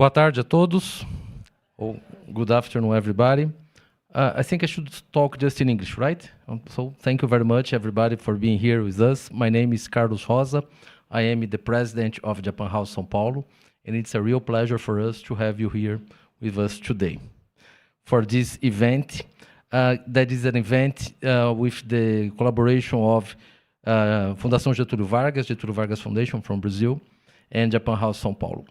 Boa tarde a todos, or good afternoon, everybody. I think I should talk just in English, right? So thank you very much, everybody, for being here with us. My name is Carlos Rosa. I am the president of Japan House São Paulo, and it's a real pleasure for us to have you here with us today for this event. That is an event with the collaboration of Fundação Getulio Vargas Foundation from Brazil, and Japan House São Paulo.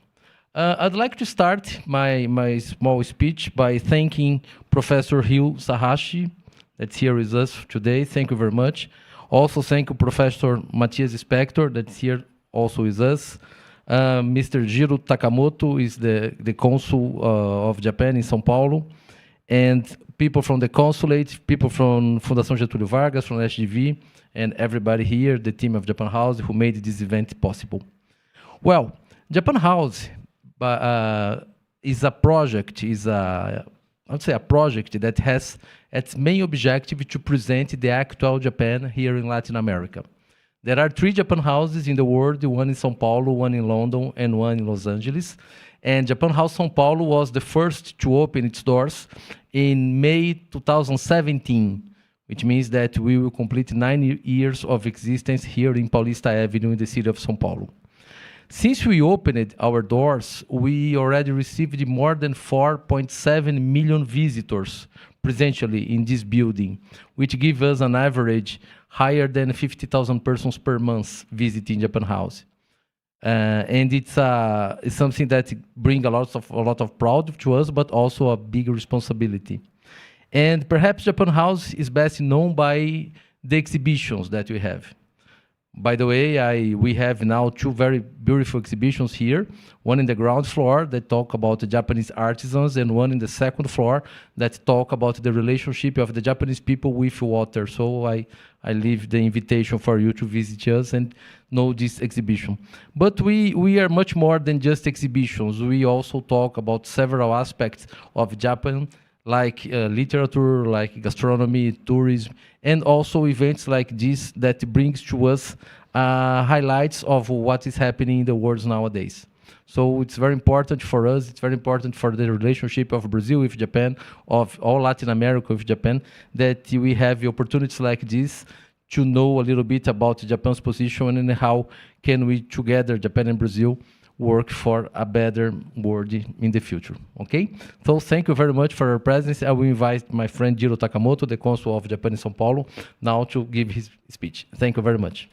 I'd like to start my small speech by thanking Professor Ryo Sahashi, that's here with us today. Thank you very much. Also thank you Professor Matias Spektor, that's here also with us. Mr. Jiro Takamoto is the consul of Japan in São Paulo. And people from the consulate, people from Fundação Getulio Vargas, from SGV, and everybody here, the team of Japan House, who made this event possible. Well, Japan House is a project, I would say a project that has its main objective to present the actual Japan here in Latin America. There are 3 Japan houses in the world, one in São Paulo, one in London, and one in Los Angeles. And Japan House São Paulo was the first to open its doors in May 2017, which means that we will complete 9 years of existence here in Palestra Avenue in the city of São Paulo. Since we opened our doors, we already received more than 4.7 million visitors presently in this building, which gives us an average higher than 50,000 persons per month visiting Japan House. And it's something that brings a lot of pride to us, but also a big responsibility. And perhaps Japan House is best known by the exhibitions that we have. By the way, we have now 2 very beautiful exhibitions here, one in the ground floor that talk about the Japanese artisans, and one in the second floor that talk about the relationship of the Japanese people with water. So I leave the invitation for you to visit us and know this exhibition. But we are much more than just exhibitions. We also talk about several aspects of Japan, like literature, like gastronomy, tourism, and also events like this that brings to us highlights of what is happening in the world nowadays. So it's very important for us, it's very important for the relationship of Brazil with Japan, of all Latin America with Japan, that we have opportunities like this to know a little bit about Japan's position and how can we together, Japan and Brazil, work for a better world in the future, okay? So thank you very much for your presence. I will invite my friend Jiro Takamoto, the consul of Japan in São Paulo, now to give his speech. Thank you very much.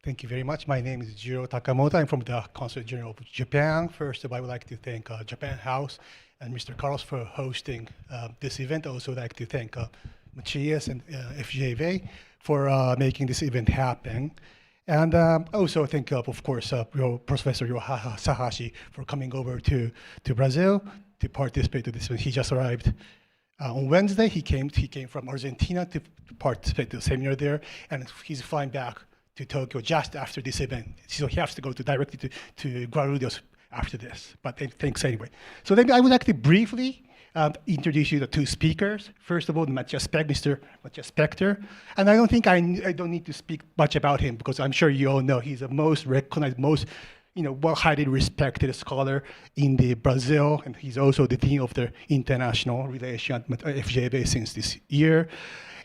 Thank you very much. My name is Jiro Takamoto. I'm from the Consulate General of Japan. First of all, I would like to thank Japan House and Mr. Carlos for hosting this event. I also like to thank Matias and FJV for making this event happen. And also thank, of course, Professor Ryo Sahashi for coming over to Brazil to participate in this event. He just arrived on Wednesday. He came from Argentina to participate in the seminar there, and he's flying back to Tokyo just after this event. So he has to go directly to Guarulhos after this, but thanks anyway. So then I would like to briefly introduce you to 2 speakers. First of all, Mr. Matias Spektor. And I don't think I don't need to speak much about him because I'm sure you all know he's the most recognized, most highly respected scholar in Brazil, and he's also the dean of the international relations at FGV since this year.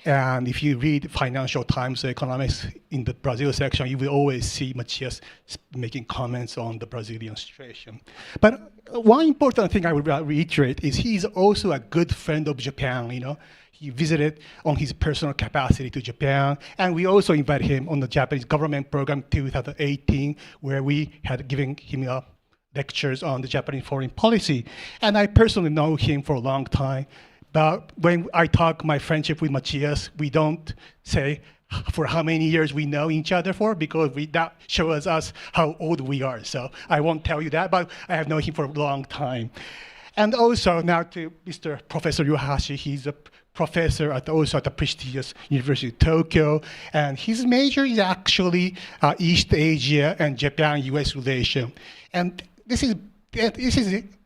And if you read Financial Times economics in the Brazil section, you will always see Matias making comments on the Brazilian situation. But one important thing I would reiterate is he's also a good friend of Japan. He visited on his personal capacity to Japan, and we also invited him on the Japanese government program 2018, where we had given him lectures on the Japanese foreign policy. And I personally know him for a long time. But when I talk my friendship with Matias, we don't say for how many years we know each other for, because that shows us how old we are. So I won't tell you that, but I have known him for a long time. And also now to Mr. Professor Ryo Sahashi, he's a professor also at the prestigious University of Tóquio, and his major is actually East Asia and Japan-US relation. And this is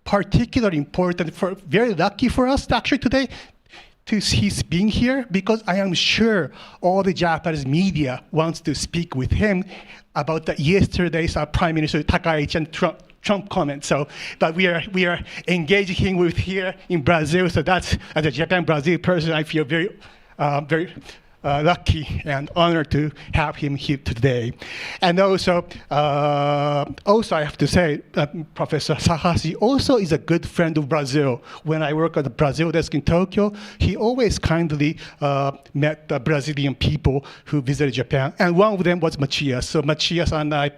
particularly important, very lucky for us actually today, to his being here, because I am sure all the Japanese media wants to speak with him about the yesterday's Prime Minister Takaichi and Trump comments. So, but we are engaging him with here in Brazil. So that's, as a Japan-Brazil person, I feel very lucky and honored to have him here today. And also I have to say, Professor Sahashi also is a good friend of Brazil. When I work at the Brazil desk in Tokyo, he always kindly met the Brazilian people who visited Japan. And one of them was Matias. So Matias and I,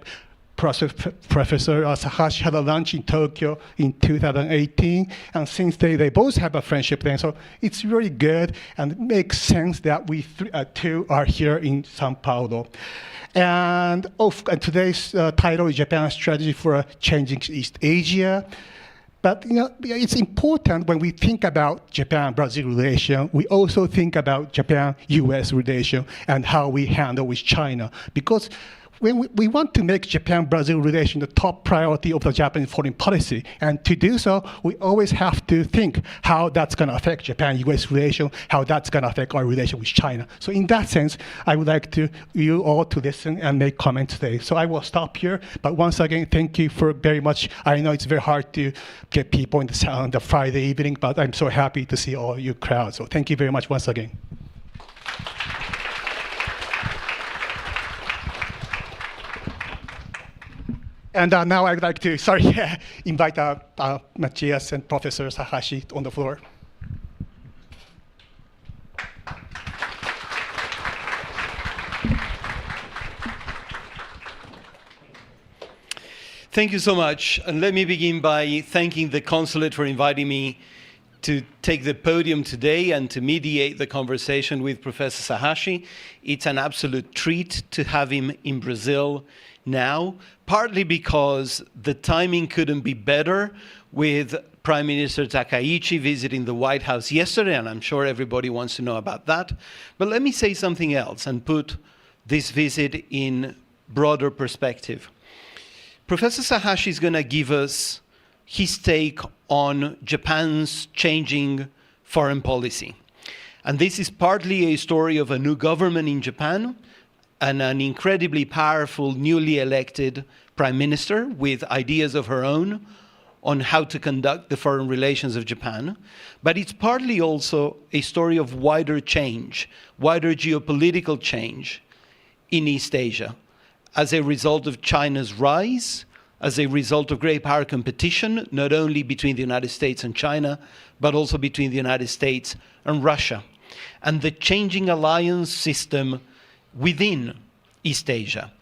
Professor Sahashi, had a lunch in Tokyo in 2018, and since they both have a friendship then, so it's really good, and it makes sense that we two are here in São Paulo. And today's title is Japan's Strategy for Changing East Asia. But it's important when we think about Japan-Brazil relation, we also think about Japan-US relation and how we handle with China, because when we want to make Japan-Brazil relation the top priority of the Japanese foreign policy, and to do so, we always have to think how that's going to affect Japan-US relation, how that's going to affect our relation with China. So in that sense, I would like you all to listen and make comments today. So I will stop here, but once again, thank you for very much. I know it's very hard to get people on the Friday evening, but I'm so happy to see all you crowd. So thank you very much once again. And now I'd like to, invite Matias and Professor Sahashi on the floor. Thank you so much. And let me begin by thanking the consulate for inviting me to take the podium today and to mediate the conversation with Professor Sahashi. It's an absolute treat to have him in Brazil now, partly because the timing couldn't be better with Prime Minister Takaichi visiting the White House yesterday, and I'm sure everybody wants to know about that. But let me say something else and put this visit in broader perspective. Professor Sahashi is going to give us his take on Japan's changing foreign policy. And this is partly a story of a new government in Japan and an incredibly powerful, newly elected prime minister with ideas of her own on how to conduct the foreign relations of Japan. But it's partly also a story of wider change, wider geopolitical change in East Asia as a result of China's rise, as a result of great power competition, not only between the United States and China, but also between the United States and Russia, and the changing alliance system within East Asia.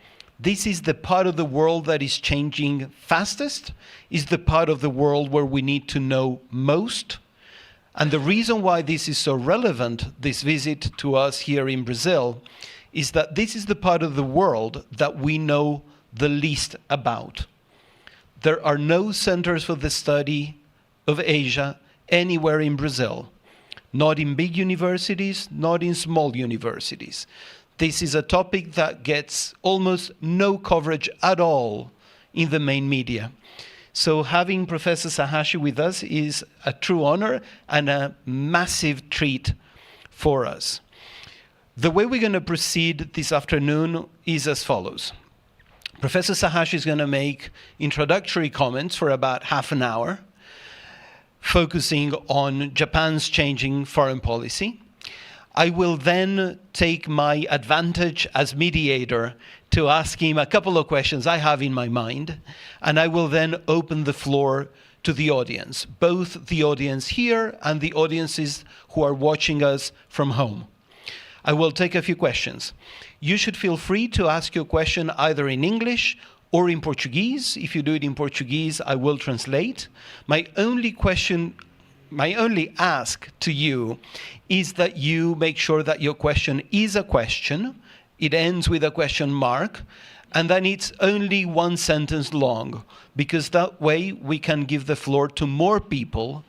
This is the part of the world that is changing fastest, is the part of the world where we need to know most. And the reason why this is so relevant, this visit to us here in Brazil, is that this is the part of the world that we know the least about. There are no centers for the study of Asia anywhere in Brazil, not in big universities, not in small universities. This is a topic that gets almost no coverage at all in the main media. So having Professor Sahashi with us is a true honor and a massive treat for us. The way we're going to proceed this afternoon is as follows. Professor Sahashi is going to make introductory comments for about half an hour, focusing on Japan's changing foreign policy. I will then take my advantage as mediator to ask him a couple of questions I have in my mind, and I will then open the floor to the audience, both the audience here and the audiences who are watching us from home. I will take a few questions. You should feel free to ask your question either in English or in Portuguese. If you do it in Portuguese, I will translate. My only ask to you is that you make sure that your question is a question, it ends with a question mark, and then it's only one sentence long, because that way we can give the floor to more people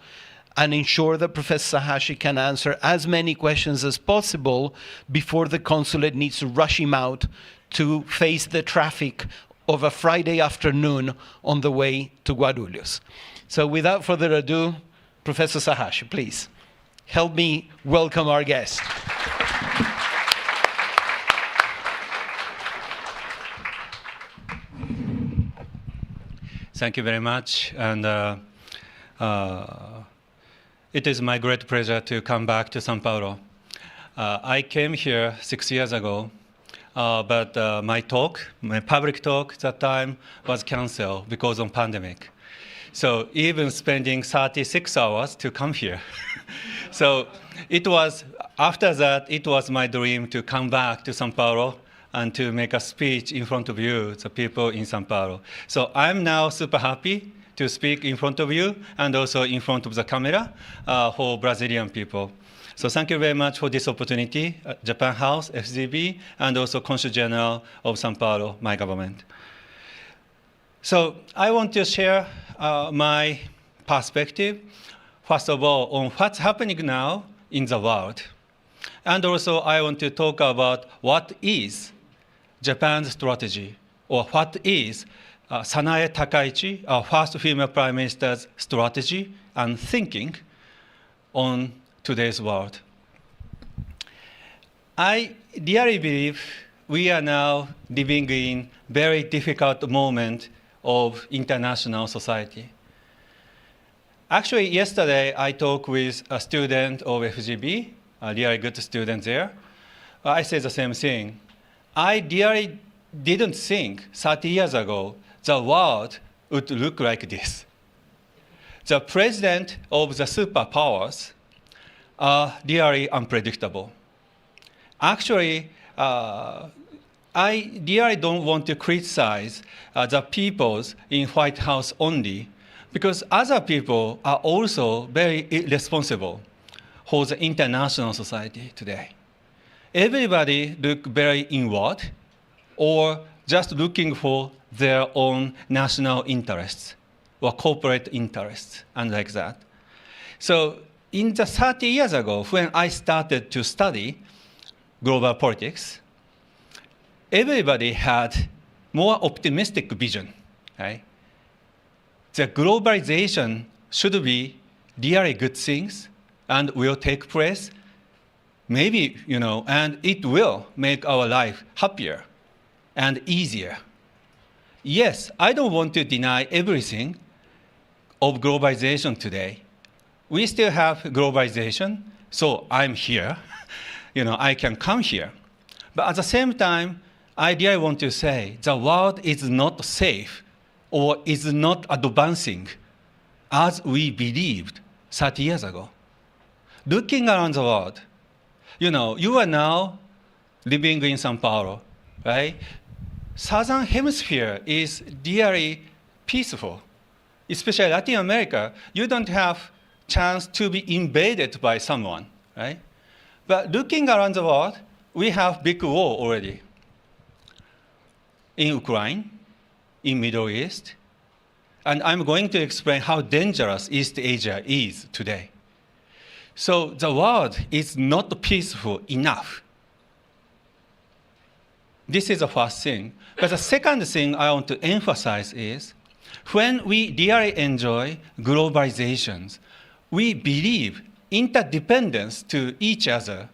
and ensure that Professor Sahashi can answer as many questions as possible before the consulate needs to rush him out to face the traffic of a Friday afternoon on the way to Guarulhos. So without further ado, Professor Sahashi, please help me welcome our guest. Thank you very much. And it is my great pleasure to come back to São Paulo. I came here 6 years ago, but my public talk that time was canceled because of pandemic. So even spending 36 hours to come here. So it was, after that, it was my dream to come back to São Paulo and to make a speech in front of you, the people in São Paulo. So I'm now super happy to speak in front of you and also in front of the camera for Brazilian people. So thank you very much for this opportunity, Japan House, FGB, and also Consul General of São Paulo, my government. So I want to share my perspective, first of all, on what's happening now in the world. And also I want to talk about what is Japan's strategy, or what is Sanae Takaichi, our first female prime minister's strategy and thinking on today's world. I really believe we are now living in very difficult moment of international society. Actually, yesterday I talked with a student of FGB, a really good student there. I said the same thing. I really didn't think 30 years ago the world would look like this. The president of the superpowers are really unpredictable. Actually, I really don't want to criticize the peoples in White House only, because other people are also very irresponsible for the international society today. Everybody look very inward or just looking for their own national interests or corporate interests and like that. So in the 30 years ago, when I started to study global politics, everybody had more optimistic vision, right? The globalization should be really good things and will take place. Maybe, and it will make our life happier and easier. Yes, I don't want to deny everything of globalization today. We still have globalization, so I'm here. I can come here. But at the same time, I really want to say the world is not safe or is not advancing as we believed 30 years ago. Looking around the world, you are now living in São Paulo, right? Southern Hemisphere is really peaceful, especially Latin America. You don't have chance to be invaded by someone, right? But looking around the world, we have big war already. In Ukraine, in Middle East, and I'm going to explain how dangerous East Asia is today. So the world is not peaceful enough. This is the first thing. But the second thing I want to emphasize is, when we really enjoy globalizations, we believe interdependence to each other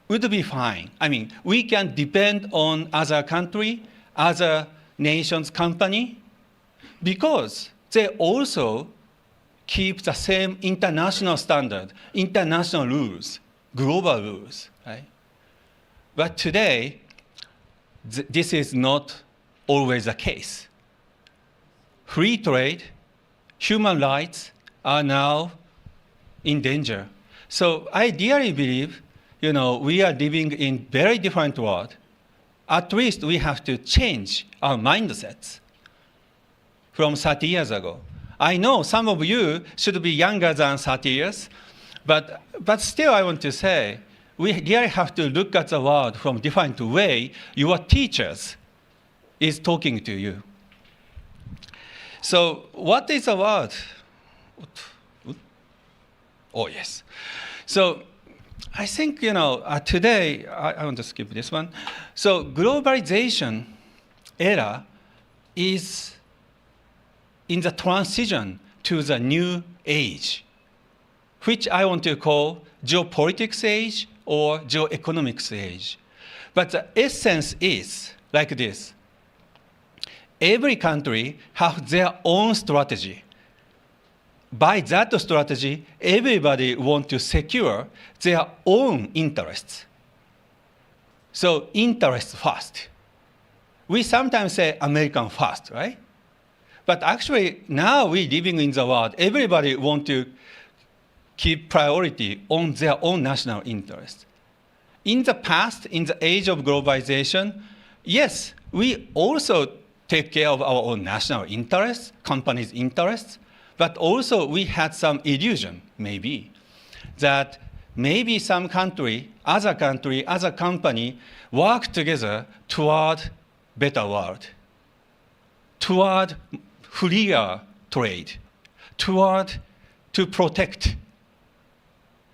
would be fine. I mean, we can depend on other country, other nations' company, because they also keep the same international standard, international rules, global rules, right? But today, this is not always the case. Free trade, human rights are now in danger. So I really believe, we are living in very different world. At least we have to change our mindsets from 30 years ago. I know some of you should be younger than 30 years, but still I want to say, we really have to look at the world from different way your teachers is talking to you. So what is the world? Oh, yes. So I think, today, I want to skip this one. So globalization era is in the transition to the new age, which I want to call geopolitics age or geoeconomics age. But the essence is like this. Every country has their own strategy. By that strategy, everybody wants to secure their own interests. So interest first. We sometimes say American first, right? But actually, now we're living in the world, everybody wants to keep priority on their own national interest. In the past, in the age of globalization, yes, we also take care of our own national interests, companies' interests, but also we had some illusion, maybe, that maybe some country, other company work together toward better world, toward freer trade, toward to protect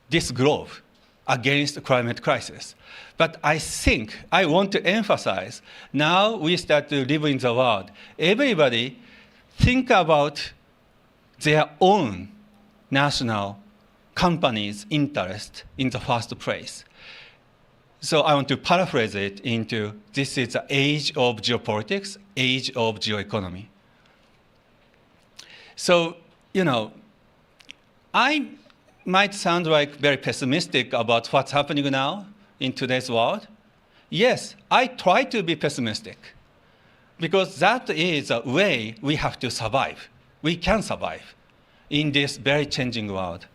this globe against the climate crisis. But I think I want to emphasize, now we start to live in the world, everybody think about their own national companies' interest in the first place. So I want to paraphrase it into, this is the age of geopolitics, age of geoeconomy. So, I might sound like very pessimistic about what's happening now in today's world. Yes, I try to be pessimistic because that is a way we have to survive. We can survive in this very changing world.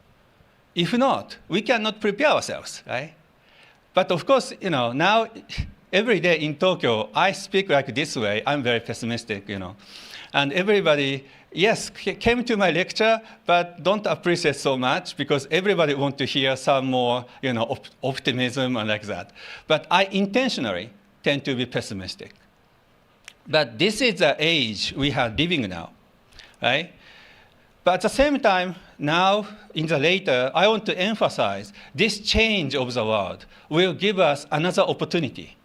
If not, we cannot prepare ourselves, right? But of course, now every day in Tokyo, I speak like this way. I'm very pessimistic, And everybody, yes, came to my lecture, but don't appreciate so much because everybody wants to hear some more, optimism and like that. But I intentionally tend to be pessimistic. But this is the age we are living now, right? But at the same time, now in the later, I want to emphasize this change of the world will give us another opportunity.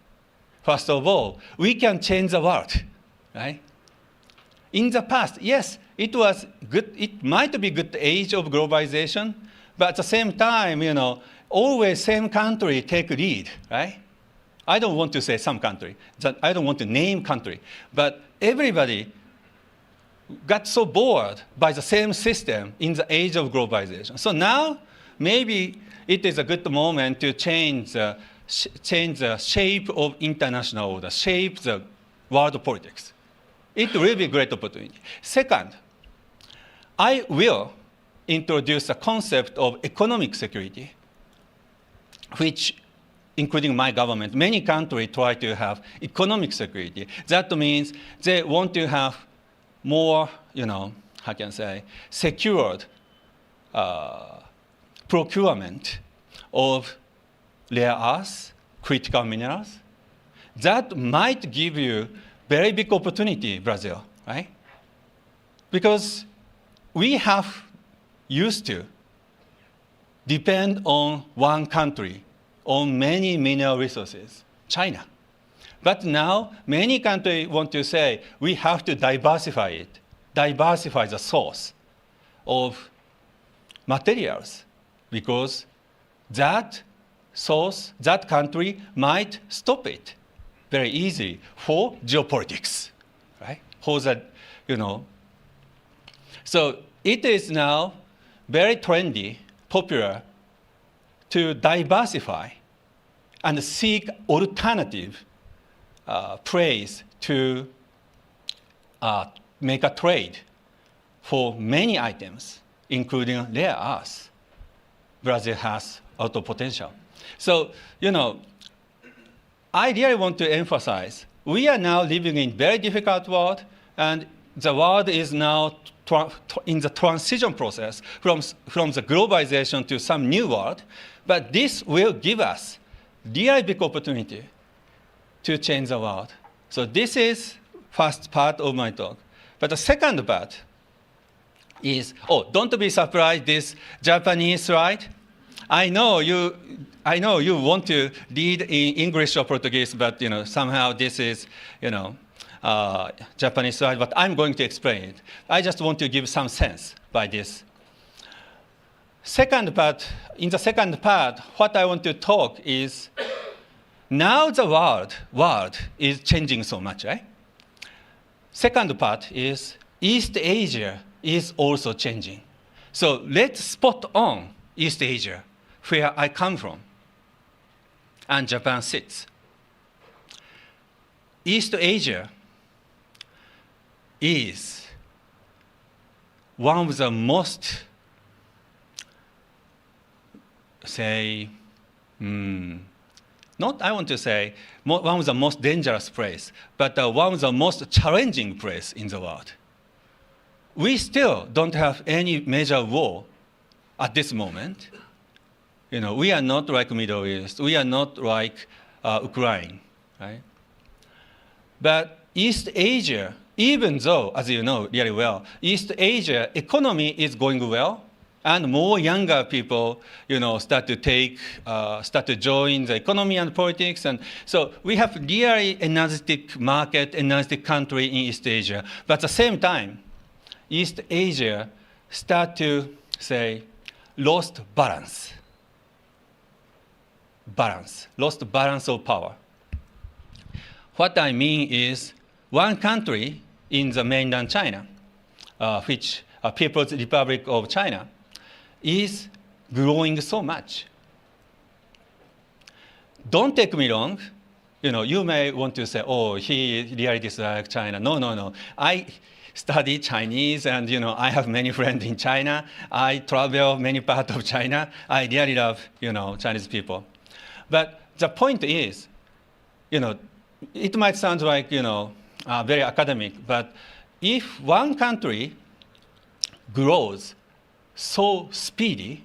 First of all, we can change the world, right? In the past, yes, it was good. It might be good age of globalization, but at the same time, always same country take lead, right? I don't want to say some country. I don't want to name country, but everybody got so bored by the same system in the age of globalization. So now, maybe it is a good moment to change the shape of international order, shape the world politics. It will be a great opportunity. Second, I will introduce the concept of economic security, which, including my government, many countries try to have economic security. That means they want to have more, how can I say, secured procurement of rare earths, critical minerals. That might give you very big opportunity, Brazil, right? Because we have used to depend on one country, on many mineral resources, China. But now, many countries want to say, we have to diversify it, diversify the source of materials, because that source, that country might stop it very easy for geopolitics, right? For that, So it is now very trendy, popular, to diversify and seek alternative place to make a trade for many items, including rare earths. Brazil has a lot of potential. So, I really want to emphasize, we are now living in a very difficult world, and the world is now in the transition process from the globalization to some new world, but this will give us really big opportunity to change the world. So this is first part of my talk. But the second part is, don't be surprised, this Japanese slide. I know you want to read in English or Portuguese, but somehow this is, Japanese slide, but I'm going to explain it. I just want to give some sense by this. In the second part, what I want to talk is, now the world is changing so much, right? Second part is East Asia is also changing. So let's spot on East Asia, where I come from, and Japan sits. East Asia is one of the most, I want to say one of the most dangerous place, but one of the most challenging place in the world. We still don't have any major war at this moment. We are not like Middle East. We are not like Ukraine, right? But East Asia, even though, as you know really well, East Asia economy is going well, and more younger people, start to join the economy and politics, and so we have really energetic market, energetic country in East Asia. But at the same time, East Asia start to lost balance, lost balance of power. What I mean is, one country in the mainland China, which People's Republic of China, is growing so much. Don't take me wrong. You may want to say, oh, he really dislikes China. No. I study Chinese, and I have many friends in China. I travel many parts of China. I really love, Chinese people. But the point is, it might sound like, very academic, but if one country grows so speedy,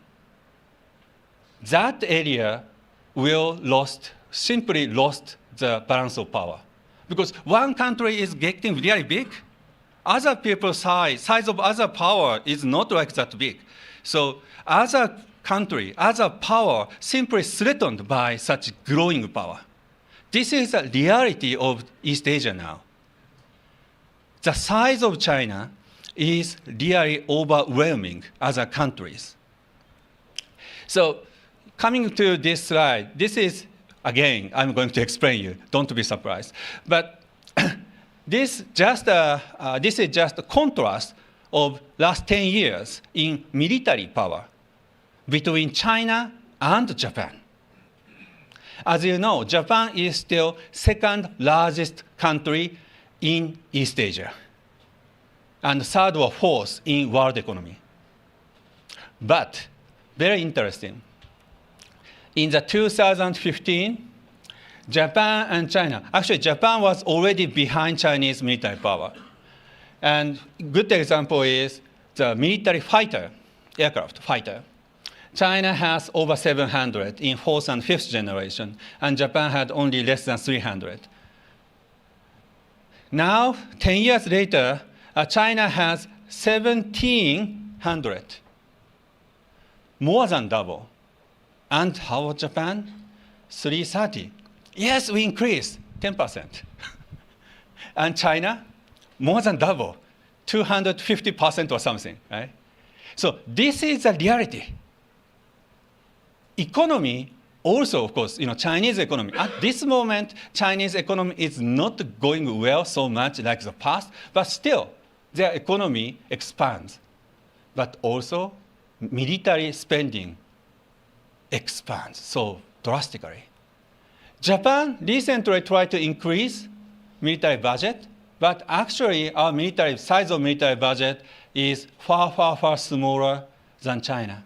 that area will simply lost the balance of power. Because one country is getting really big, other people's size of other power is not like that big. So other country, other power simply threatened by such growing power. This is the reality of East Asia now. The size of China is really overwhelming other countries. So coming to this slide, this is, again, I'm going to explain you, don't be surprised. But this is just a contrast of last 10 years in military power between China and Japan. As you know, Japan is still second largest country in East Asia, and third or fourth in world economy. But very interesting. In the 2015, Japan and China, actually Japan was already behind Chinese military power. And good example is the military fighter, aircraft fighter. China has over 700 in fourth and fifth generation, and Japan had only less than 300. Now, 10 years later, China has 1,700, more than double. And how about Japan? 330. Yes, we increased 10%. And China, more than double, 250% or something, right? So this is the reality. Economy also, of course, Chinese economy. At this moment, Chinese economy is not going well so much like the past, but still, their economy expands. But also, military spending expands so drastically. Japan recently tried to increase military budget, but actually our size of military budget is far, far, far smaller than China.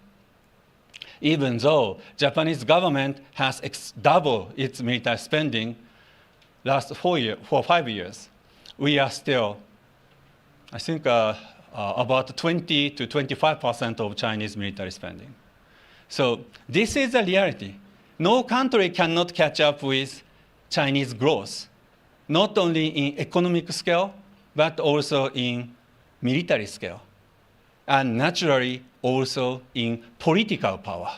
Even though Japanese government has doubled its military spending last 5 years, we are still, I think, about 20 to 25% of Chinese military spending. So this is the reality. No country cannot catch up with Chinese growth, not only in economic scale, but also in military scale, and naturally also in political power.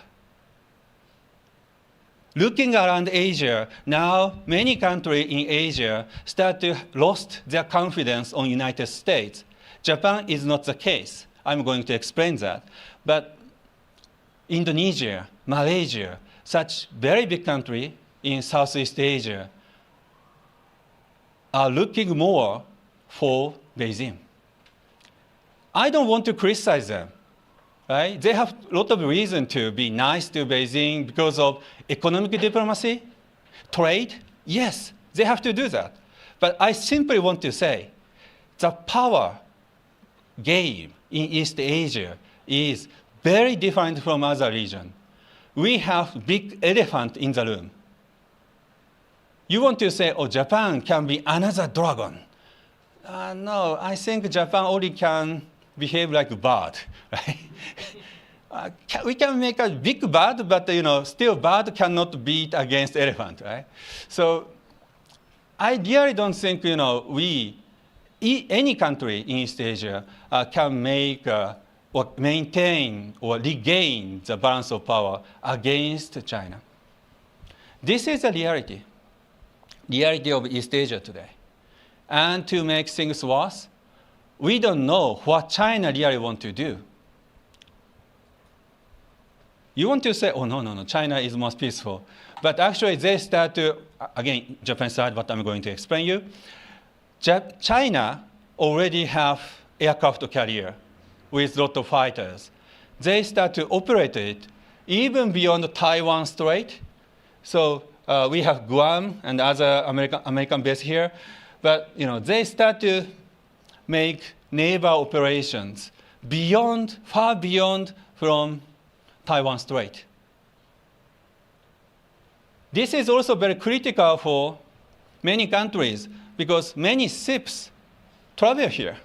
Looking around Asia, now many countries in Asia start to lost their confidence on United States. Japan is not the case. I'm going to explain that. But Indonesia, Malaysia, such very big country in Southeast Asia are looking more for Beijing. I don't want to criticize them. Right? They have a lot of reason to be nice to Beijing because of economic diplomacy, trade. Yes, they have to do that. But I simply want to say the power game in East Asia is very different from other regions. We have big elephant in the room. You want to say, oh, Japan can be another dragon. No, I think Japan only can behave like a bird, right? We can make a big bird, but still bird cannot beat against elephant, right? So I really don't think any country in East Asia can make or maintain or regain the balance of power against China. This is the reality of East Asia today. And to make things worse, we don't know what China really wants to do. You want to say, oh, no, China is most peaceful. But actually, they start to, again, Japan side, what I'm going to explain you. China already have aircraft carrier with a lot of fighters. They start to operate it even beyond the Taiwan Strait. So we have Guam and other American base here. But they start to make naval operations far beyond from Taiwan Strait. This is also very critical for many countries because many ships travel here.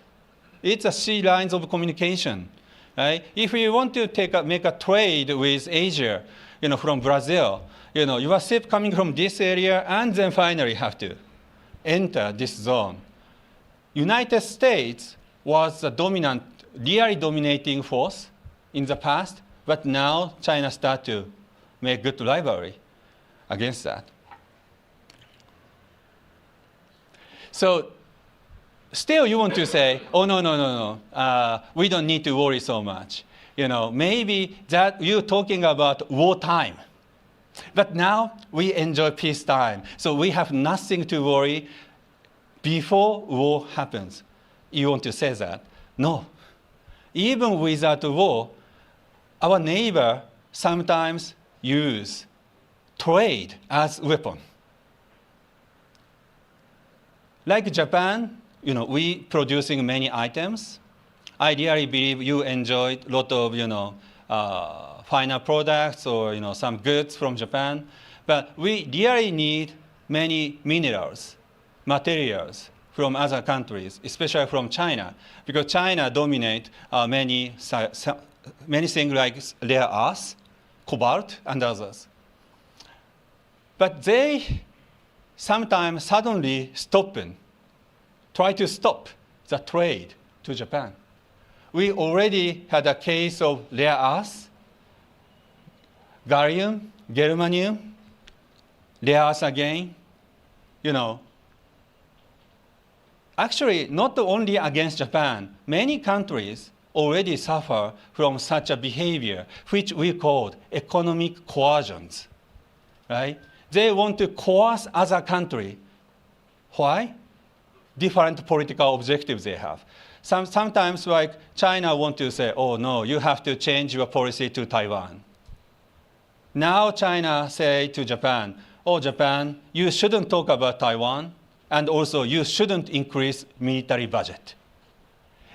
It's a sea lines of communication. Right? If you want to make a trade with Asia, from Brazil, your ship coming from this area and then finally have to enter this zone. United States was the really dominating force in the past, but now China start to make good rivalry against that. So still you want to say, oh, no, we don't need to worry so much. Maybe that you're talking about wartime. But now we enjoy peacetime. So we have nothing to worry before war happens. You want to say that? No. Even without war, our neighbor sometimes use trade as weapon. Like Japan, we producing many items. I really believe you enjoyed a lot of, final products or, some goods from Japan. But we really need many minerals, materials from other countries, especially from China, because China dominates many things like rare earth, cobalt, and others. But they sometimes suddenly try to stop the trade to Japan. We already had a case of rare earth, gallium, germanium, rare earth again, Actually, not only against Japan, many countries already suffer from such a behavior, which we call economic coercions, right? They want to coerce other country. Why? Different political objectives they have. Sometimes, like China want to say, oh, no, you have to change your policy to Taiwan. Now China say to Japan, oh, Japan, you shouldn't talk about Taiwan, and also you shouldn't increase military budget.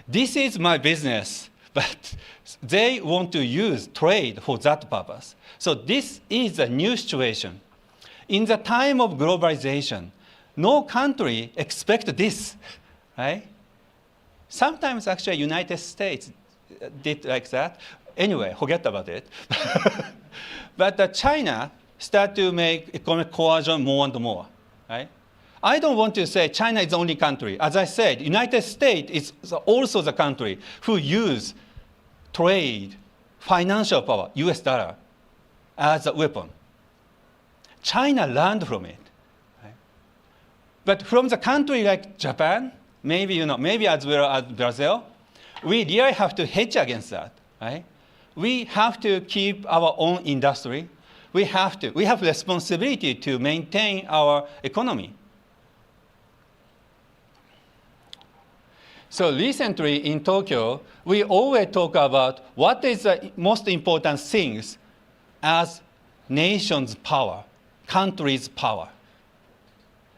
This is my business, but they want to use trade for that purpose. So this is a new situation. In the time of globalization, no country expect this, right? Sometimes actually United States did like that. Anyway, forget about it. But China start to make economic coercion more and more, right? I don't want to say China is the only country. As I said, United States is also the country who use trade, financial power, US dollar, as a weapon. China learned from it. Right? But from the country like Japan, maybe as well as Brazil, we really have to hedge against that. Right? We have to keep our own industry. We have responsibility to maintain our economy. So recently in Tokyo, we always talk about what is the most important things as nation's power, country's power.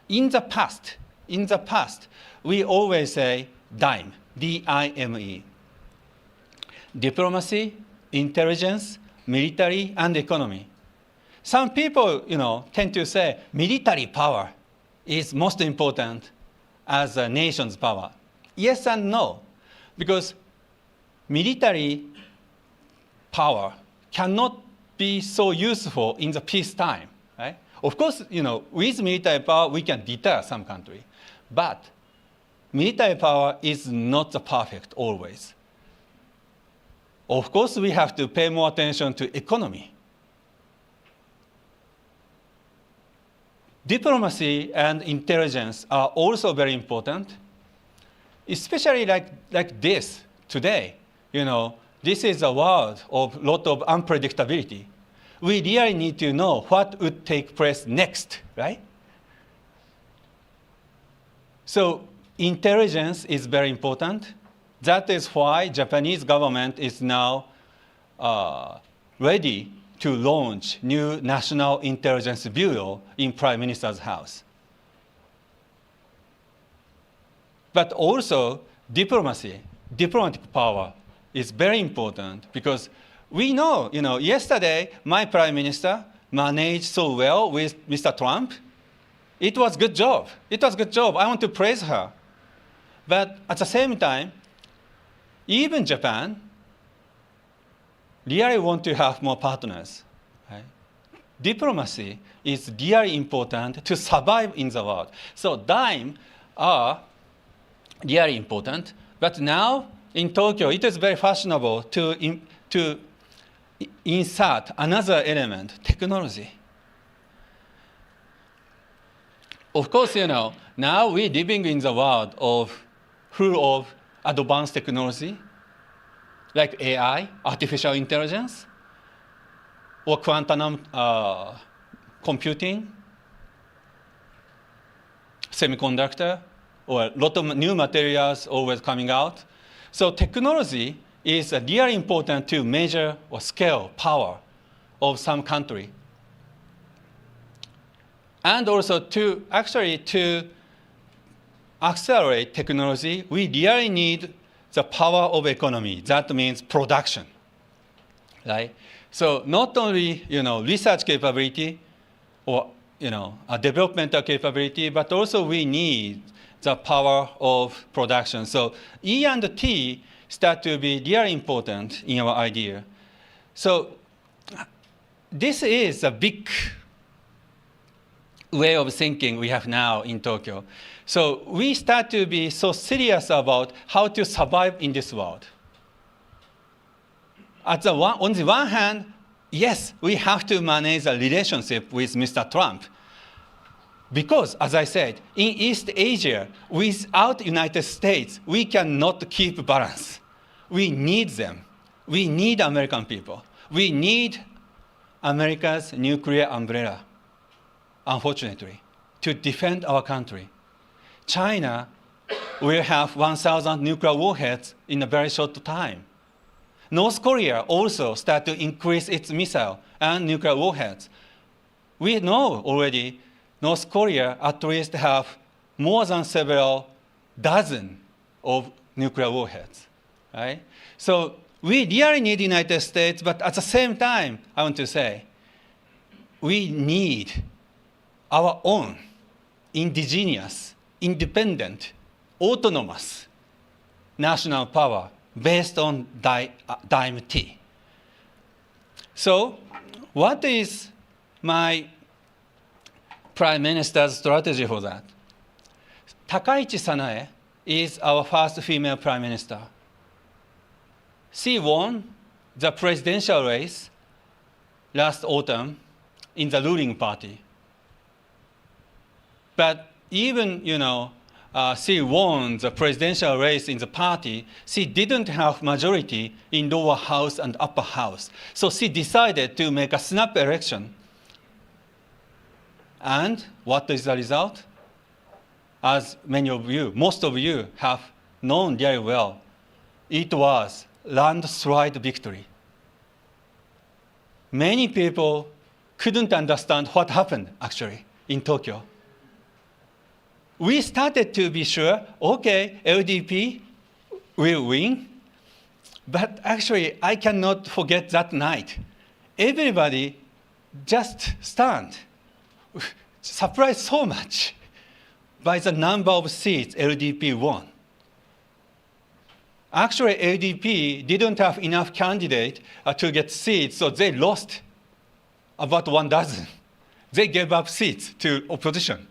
In the past, we always say DIME, D-I-M-E. Diplomacy, intelligence, military, and economy. Some people, tend to say military power is most important as a nation's power. Yes and no, because military power cannot be so useful in the peacetime, right? Of course, with military power, we can deter some country, but military power is not the perfect always. Of course, we have to pay more attention to economy. Diplomacy and intelligence are also very important. Especially like this today, this is a world of lot of unpredictability. We really need to know what would take place next, right? So intelligence is very important. That is why Japanese government is now ready to launch new National Intelligence Bureau in Prime Minister's house. But also, diplomatic power is very important because we know, yesterday my prime minister managed so well with Mr. Trump. It was good job. I want to praise her. But at the same time, even Japan really want to have more partners. Right? Diplomacy is really important to survive in the world. So DIME are really important, but now in Tokyo, it is very fashionable to insert another element, technology. Of course, now we're living in the world full of advanced technology, like AI, artificial intelligence, or quantum computing, semiconductor, or a lot of new materials always coming out. So technology is really important to measure or scale power of some country. And also to accelerate technology, we really need the power of economy. That means production, right? So not only, research capability or, a developmental capability, but also we need the power of production. So E and T start to be really important in our idea. So this is a big way of thinking we have now in Tokyo. So we start to be so serious about how to survive in this world. On the one hand, yes, we have to manage a relationship with Mr. Trump. Because, as I said, in East Asia, without United States, we cannot keep balance. We need them. We need American people. We need America's nuclear umbrella, unfortunately, to defend our country. China will have 1,000 nuclear warheads in a very short time. North Korea also start to increase its missile and nuclear warheads. We know already North Korea at least have more than several dozen of nuclear warheads, right? So we really need the United States, but at the same time, I want to say, we need our own indigenous, independent, autonomous national power based on DIME T. So what is my Prime Minister's strategy for that? Takaichi Sanae is our first female Prime Minister. She won the presidential race last autumn in the ruling party, But even, she won the presidential race in the party, she didn't have majority in lower house and upper house. So she decided to make a snap election. And what is the result? As most of you have known very well, it was landslide victory. Many people couldn't understand what happened, actually, in Tokyo. We started to be sure, okay, LDP will win. But actually, I cannot forget that night. Everybody just stunned, surprised so much by the number of seats LDP won. Actually, LDP didn't have enough candidates to get seats, so they lost about 1 dozen. They gave up seats to opposition.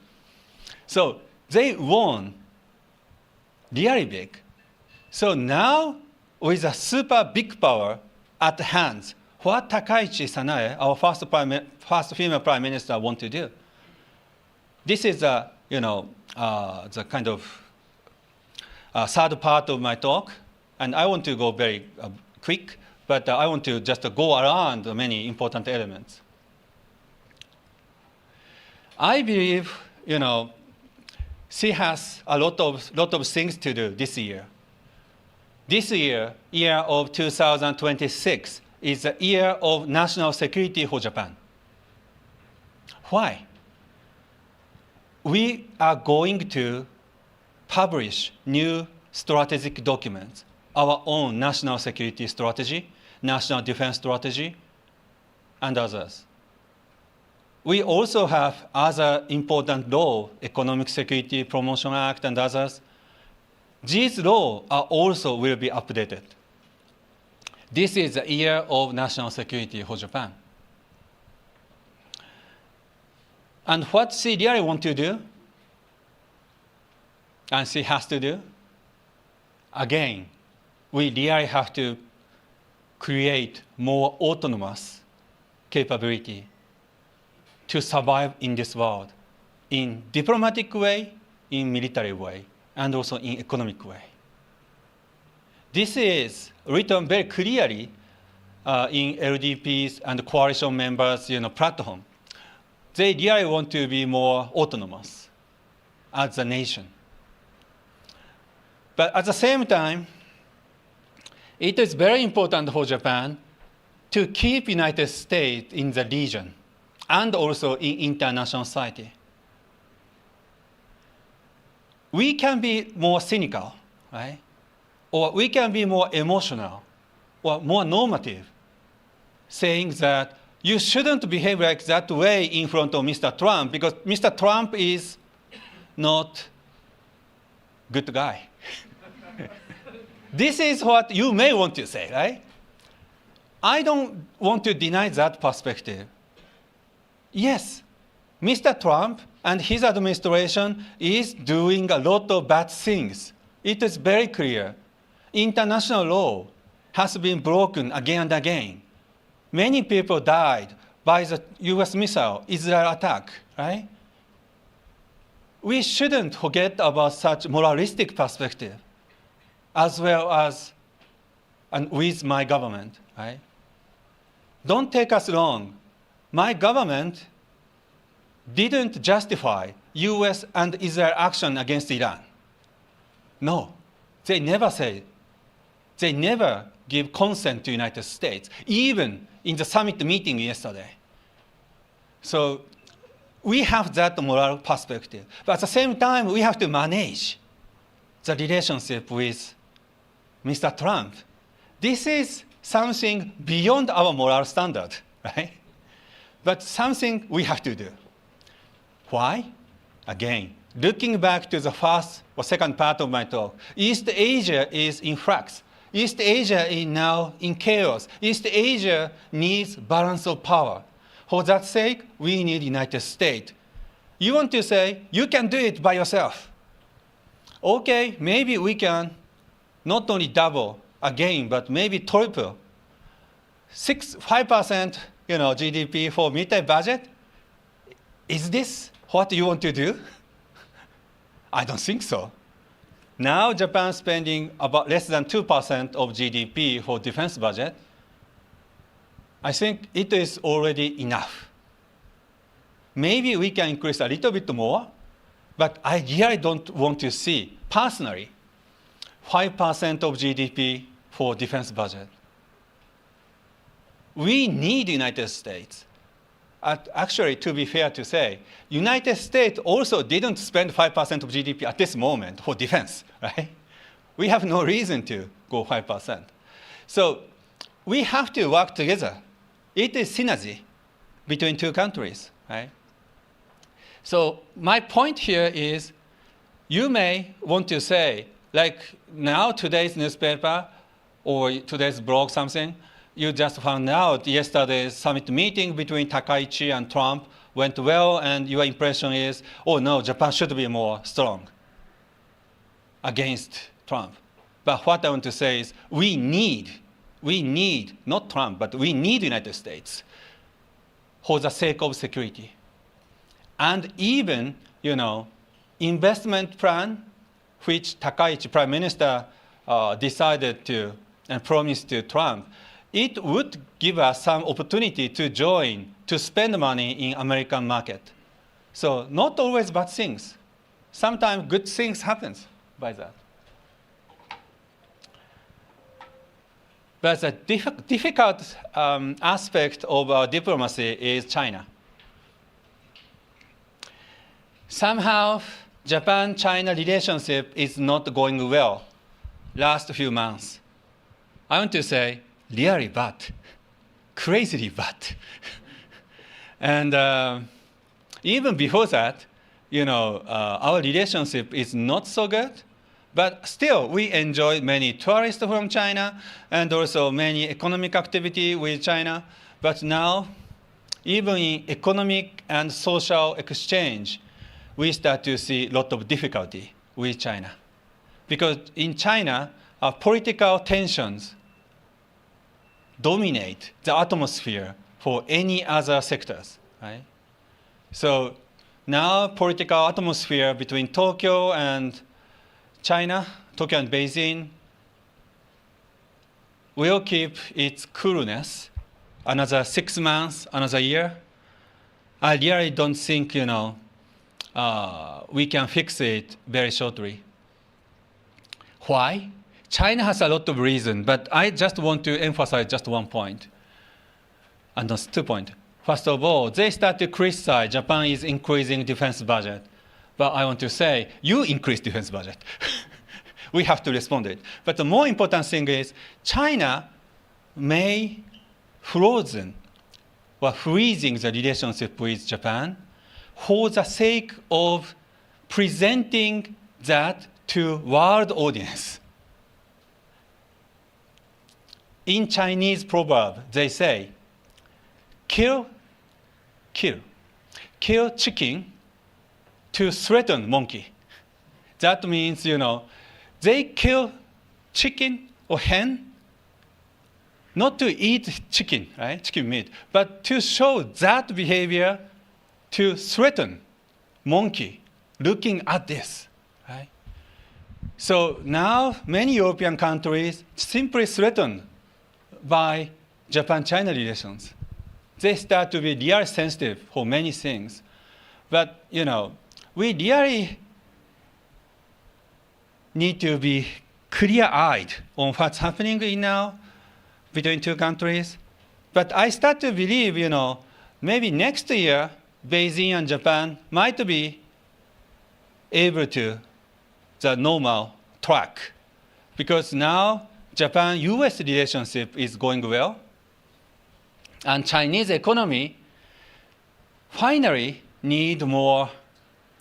So they won really big. So now, with a super big power at hand, what Takaichi Sanae, our first female prime minister, want to do? This is the kind of third part of my talk, and I want to go very quick, but I want to just go around many important elements. I believe, she has a lot of things to do this year. This year of 2026, is the year of national security for Japan. Why? We are going to publish new strategic documents, our own national security strategy, national defense strategy, and others. We also have other important laws, Economic Security Promotion Act and others. These laws also will be updated. This is the year of national security for Japan. And what she really wants to do, and she has to do, again, we really have to create more autonomous capability to survive in this world in diplomatic way, in military way, and also in economic way. This is written very clearly in LDP's and coalition members' platform. They really want to be more autonomous as a nation. But at the same time, it is very important for Japan to keep United States in the region and also in international society. We can be more cynical, right? Or we can be more emotional or more normative, saying that you shouldn't behave like that way in front of Mr. Trump because Mr. Trump is not a good guy. This is what you may want to say, right? I don't want to deny that perspective. Yes, Mr. Trump and his administration is doing a lot of bad things. It is very clear. International law has been broken again and again. Many people died by the US missile Israel attack, right? We shouldn't forget about such moralistic perspective, as well as and with my government, right? Don't take us wrong. My government didn't justify US and Israel action against Iran. No, they never say. They never give consent to United States, even in the summit meeting yesterday. So we have that moral perspective. But at the same time, we have to manage the relationship with Mr. Trump. This is something beyond our moral standard, right? But something we have to do. Why? Again, looking back to the first or second part of my talk, East Asia is in flux. East Asia is now in chaos. East Asia needs balance of power. For that sake, we need United States. You want to say, you can do it by yourself. Okay, maybe we can not only double again, but maybe triple. 5% GDP for military budget. Is this what you want to do? I don't think so. Now Japan is spending about less than 2% of GDP for defense budget. I think it is already enough. Maybe we can increase a little bit more, but I really don't want to see, personally, 5% of GDP for defense budget. We need United States. Actually, to be fair to say, United States also didn't spend 5% of GDP at this moment for defense, right? We have no reason to go 5%. So we have to work together. It is synergy between two countries, right? So my point here is, you may want to say, like now today's newspaper or today's blog something, you just found out yesterday's summit meeting between Takaichi and Trump went well, and your impression is, oh no, Japan should be more strong against Trump. But what I want to say is, we need, not Trump, but we need United States for the sake of security. And even, investment plan, which Takaichi, Prime Minister, decided to and promised to Trump, it would give us some opportunity to join, to spend money in American market. So not always bad things. Sometimes good things happen by that. But the difficult aspect of our diplomacy is China. Somehow, Japan-China relationship is not going well last few months. I want to say, really bad, crazily bad. And even before that, our relationship is not so good, but still we enjoy many tourists from China and also many economic activity with China. But now, even in economic and social exchange, we start to see a lot of difficulty with China. Because in China, political tensions dominate the atmosphere for any other sectors, right? So now political atmosphere between Tokyo and China, Tokyo and Beijing, will keep its coolness another 6 months, another year. I really don't think, we can fix it very shortly. Why? China has a lot of reasons, but I just want to emphasize just one point. And those 2 points. First of all, they start to criticize Japan is increasing defense budget. But I want to say, you increase defense budget. We have to respond to it. But the more important thing is, China may freezing the relationship with Japan for the sake of presenting that to world audience. In Chinese proverb, they say, kill chicken to threaten monkey. That means, they kill chicken or hen not to eat chicken, right? Chicken meat, but to show that behavior to threaten monkey looking at this, right? So now many European countries simply threatened by Japan-China relations. They start to be really sensitive for many things. But, we really need to be clear-eyed on what's happening now between two countries. But I start to believe, maybe next year, Beijing and Japan might be able to the normal track. Because now Japan-US relationship is going well. And Chinese economy finally need more,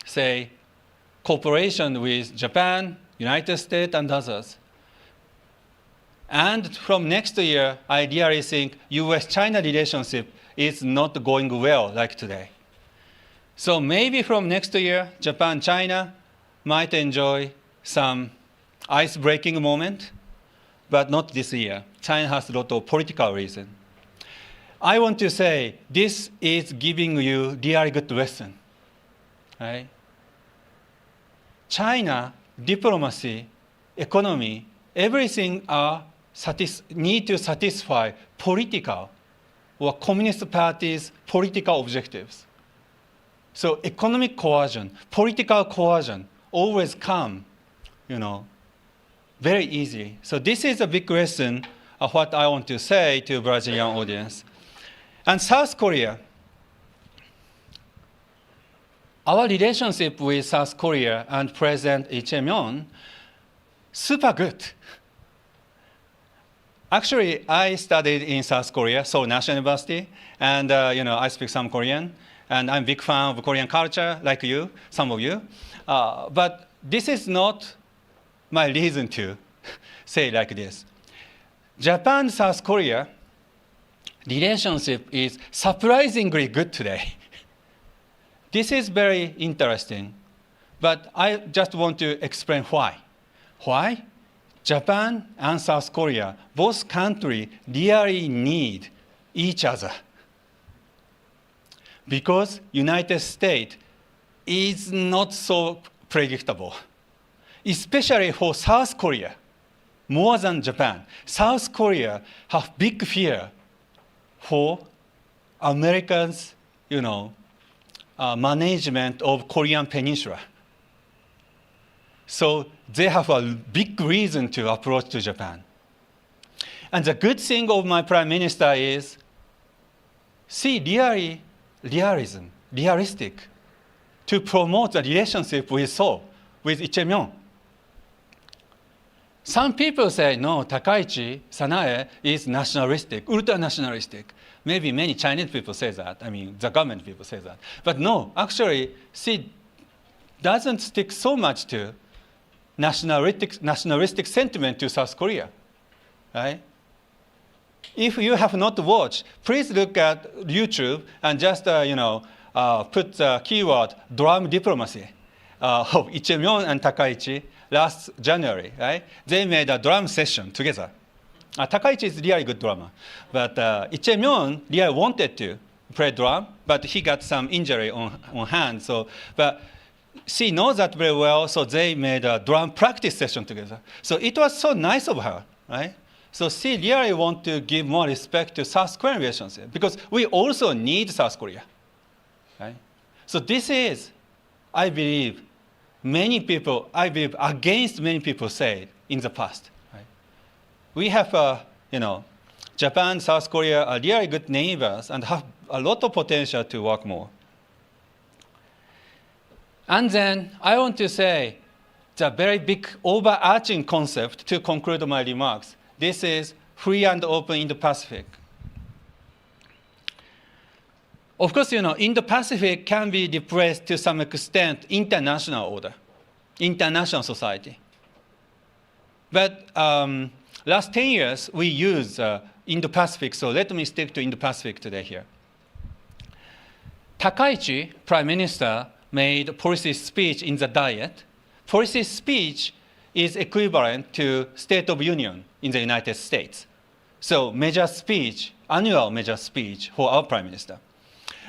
say, cooperation with Japan, United States, and others. And from next year, I really think US-China relationship is not going well like today. So maybe from next year, Japan-China might enjoy some ice-breaking moment, but not this year. China has a lot of political reasons. I want to say this is giving you really good lesson, right? China, diplomacy, economy, everything need to satisfy political or Communist Party's political objectives. So economic coercion, political coercion always come, very easy. So this is a big lesson of what I want to say to Brazilian audience. And South Korea. Our relationship with South Korea and President Lee Jae-myung, super good. Actually, I studied in South Korea, Seoul National University, and I speak some Korean, and I'm a big fan of Korean culture, like you, some of you. But this is not my reason to say like this. Japan-South Korea relationship is surprisingly good today. This is very interesting, but I just want to explain why. Why? Japan and South Korea, both countries really need each other. Because United States is not so predictable, especially for South Korea, more than Japan. South Korea have big fear for Americans, management of Korean Peninsula. So they have a big reason to approach to Japan. And the good thing of my prime minister is, realistic, to promote the relationship with Seoul, with Lee Jae-myung. Some people say, no, Takaichi Sanae is nationalistic, ultra-nationalistic. Maybe many Chinese people say that. The government people say that. But no, actually, she doesn't stick so much to nationalistic sentiment to South Korea, right? If you have not watched, please look at YouTube and just, put the keyword drum diplomacy of Lee Jae-myung and Takaichi last January, right? They made a drum session together. Takaichi is really good drummer, but Lee Jae-myung really wanted to play drum, but he got some injury on hand. But she knows that very well, so they made a drum practice session together. So it was so nice of her, right? So she really want to give more respect to South Korean relationship because we also need South Korea, right? So this is, I believe, against many people said in the past. Right? We have, Japan, South Korea are really good neighbors and have a lot of potential to work more. And then I want to say the very big overarching concept to conclude my remarks. This is free and open Indo-Pacific. Of course, Indo-Pacific can be replaced to some extent international order, international society. But last 10 years, we use Indo-Pacific, so let me stick to Indo-Pacific today here. Takaichi, Prime Minister, made a policy speech in the Diet. Policy speech is equivalent to State of Union in the United States. So major speech, annual major speech for our Prime Minister.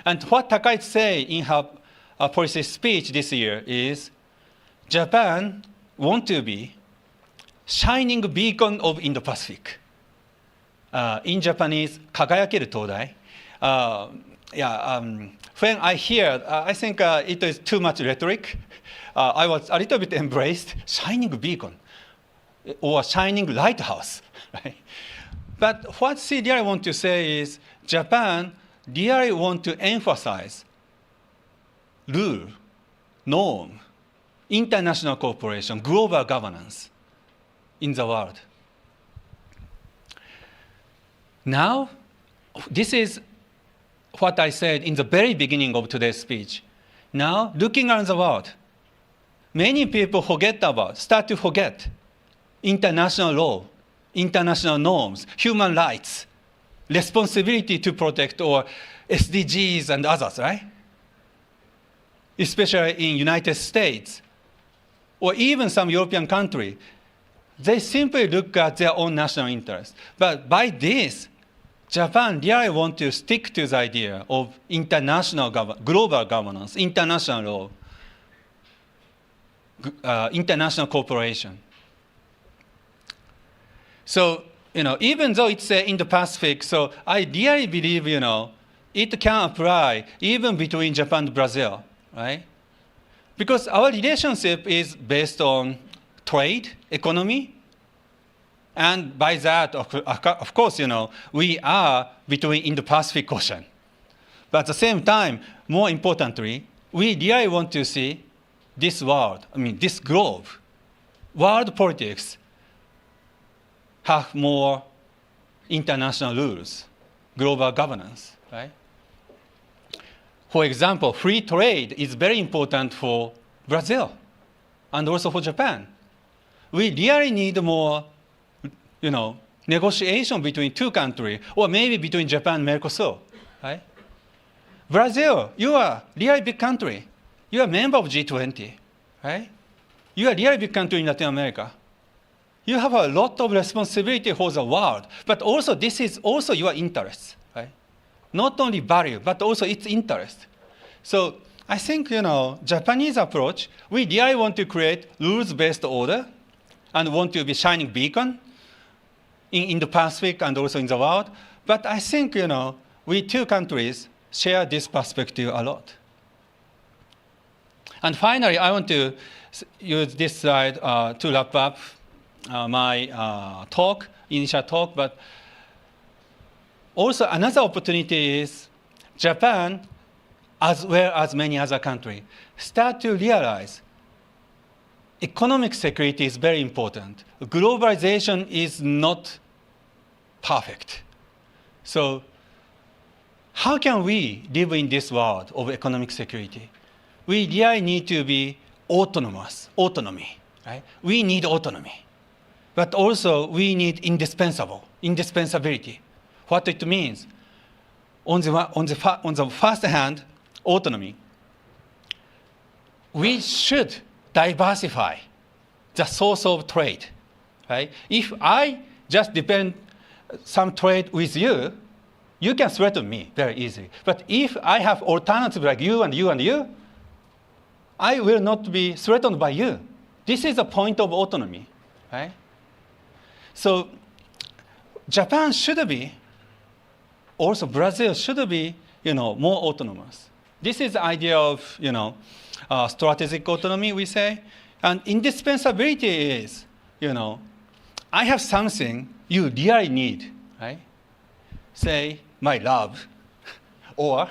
And what Takaichi say in her policy speech this year is, Japan want to be shining beacon of Indo-Pacific. In Japanese, 輝ける灯台. When I hear, I think it is too much rhetoric. I was a little bit embraced, shining beacon or shining lighthouse. Right? But what she really want to say is, Japan really want to emphasize rule, norm, international cooperation, global governance in the world. Now, this is what I said in the very beginning of today's speech. Now, looking around the world, many people start to forget international law, international norms, human rights, responsibility to protect, or SDGs and others, right? Especially in United States, or even some European country, they simply look at their own national interest. But by this, Japan really want to stick to the idea of international global governance, international law. international cooperation. So, even though it's in the Pacific, so I really believe, it can apply even between Japan and Brazil, right? Because our relationship is based on trade, economy, and by that, of course, we are between in the Pacific Ocean. But at the same time, more importantly, we really want to see this world, this globe, world politics, have more international rules, global governance, right? For example, free trade is very important for Brazil and also for Japan. We really need more, negotiation between two countries, or maybe between Japan and Mercosur, right? Brazil, you are a really big country. You are a member of G20, right? You are a really big country in Latin America. You have a lot of responsibility for the world, but also this is also your interest, right? Not only value, but also its interest. So I think, Japanese approach, we really want to create rules-based order and want to be shining beacon in the Pacific and also in the world. But I think, we two countries share this perspective a lot. And finally, I want to use this slide to wrap up my initial talk, but also another opportunity is Japan, as well as many other countries, start to realize economic security is very important. Globalization is not perfect. So how can we live in this world of economic security? We really need to be autonomy, right? We need autonomy. But also, we need indispensability. What it means? On the first hand, autonomy. We should diversify the source of trade, right? If I just depend some trade with you, you can threaten me very easily. But if I have alternatives like you and you and you, I will not be threatened by you. This is the point of autonomy, right? So Japan should be, also Brazil should be, more autonomous. This is the idea of, strategic autonomy, we say. And indispensability is, I have something you really need, right? Say, my love, or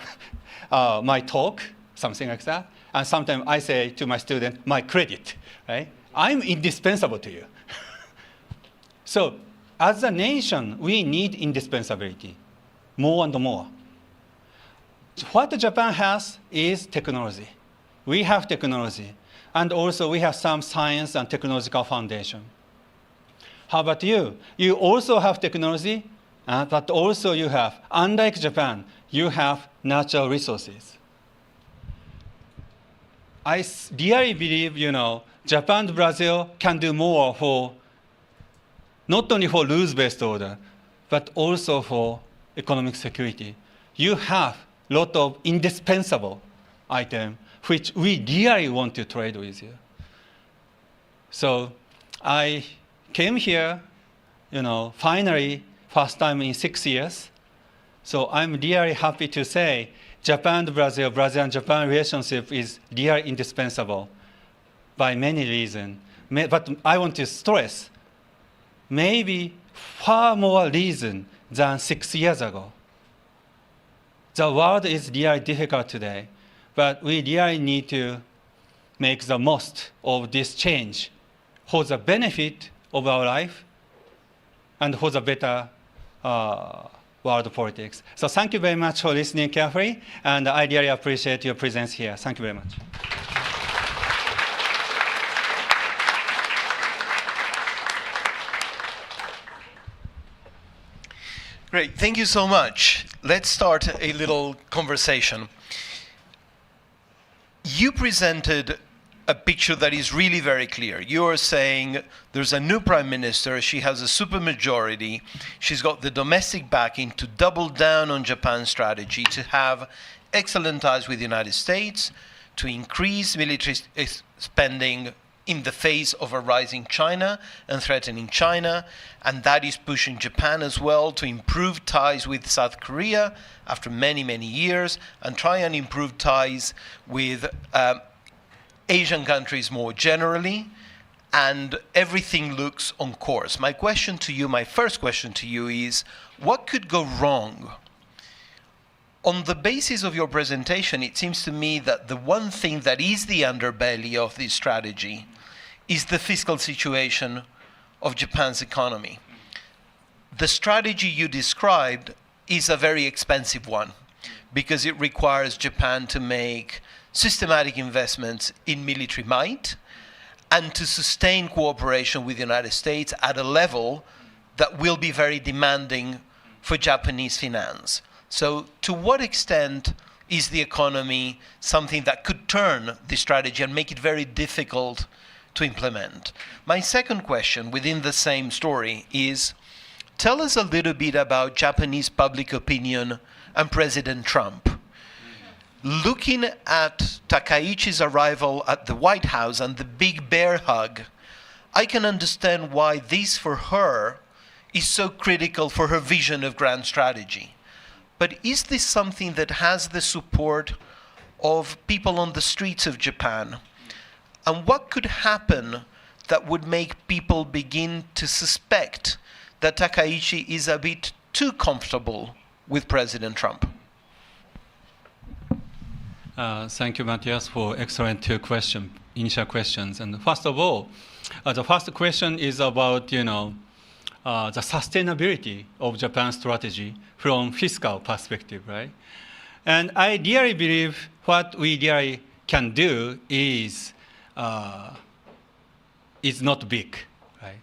my talk, something like that. And sometimes I say to my student, my credit, right? I'm indispensable to you. So as a nation, we need indispensability, more and more. What Japan has is technology. We have technology. And also we have some science and technological foundation. How about you? You also have technology, but also you have, unlike Japan, you have natural resources. I really believe, Japan and Brazil can do more for, not only for rules-based order, but also for economic security. You have a lot of indispensable items which we really want to trade with you. So I came here, finally, first time in 6 years. So I'm really happy to say Japan and Brazil, Brazil and Japan relationship is really indispensable by many reasons. But I want to stress, maybe far more reason than 6 years ago. The world is really difficult today, but we really need to make the most of this change for the benefit of our life and for the better world politics. So thank you very much for listening carefully, and I really appreciate your presence here. Thank you very much. Great, thank you so much. Let's start a little conversation. You presented a picture that is really very clear. You are saying there's a new prime minister, she has a supermajority, she's got the domestic backing to double down on Japan's strategy, to have excellent ties with the United States, to increase military spending in the face of a rising China and threatening China, and that is pushing Japan as well to improve ties with South Korea after many, many years, and try and improve ties with Asian countries more generally, and everything looks on course. My question to you, my first question to you is, what could go wrong? On the basis of your presentation, it seems to me that the one thing that is the underbelly of this strategy is the fiscal situation of Japan's economy. The strategy you described is a very expensive one because it requires Japan to make systematic investments in military might and to sustain cooperation with the United States at a level that will be very demanding for Japanese finance. So to what extent is the economy something that could turn this strategy and make it very difficult to implement? My second question within the same story is, tell us a little bit about Japanese public opinion and President Trump. Looking at Takaichi's arrival at the White House and the big bear hug, I can understand why this for her is so critical for her vision of grand strategy. But is this something that has the support of people on the streets of Japan? And what could happen that would make people begin to suspect that Takaichi is a bit too comfortable with President Trump? Thank you, Matias, for excellent two initial questions. And first of all, the first question is about, the sustainability of Japan's strategy from fiscal perspective, right? And I really believe what we really can do is not big, right?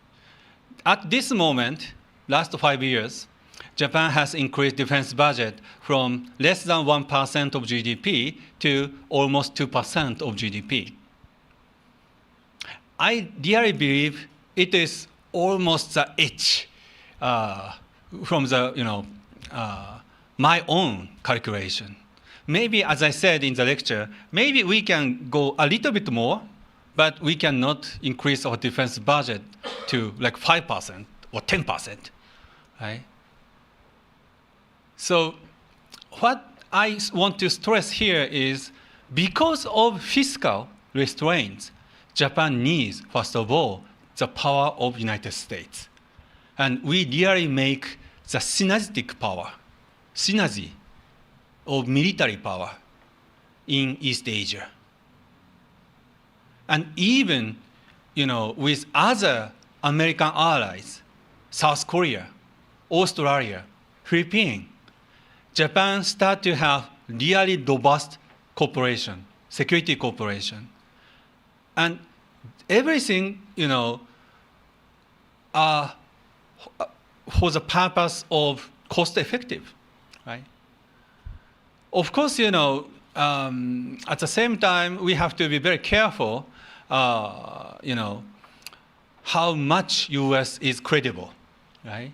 At this moment, last 5 years, Japan has increased defense budget from less than 1% of GDP to almost 2% of GDP. I really believe it is almost the edge from the, my own calculation. Maybe, as I said in the lecture, maybe we can go a little bit more, but we cannot increase our defense budget to like 5% or 10%, right? So what I want to stress here is because of fiscal restraints, Japan needs, first of all, the power of United States. And we really make the synergistic power, synergy of military power in East Asia. And even, with other American allies, South Korea, Australia, Philippines, Japan start to have really robust cooperation, security cooperation. And everything, for the purpose of cost effective, right? Of course, at the same time, we have to be very careful, how much US is credible, right?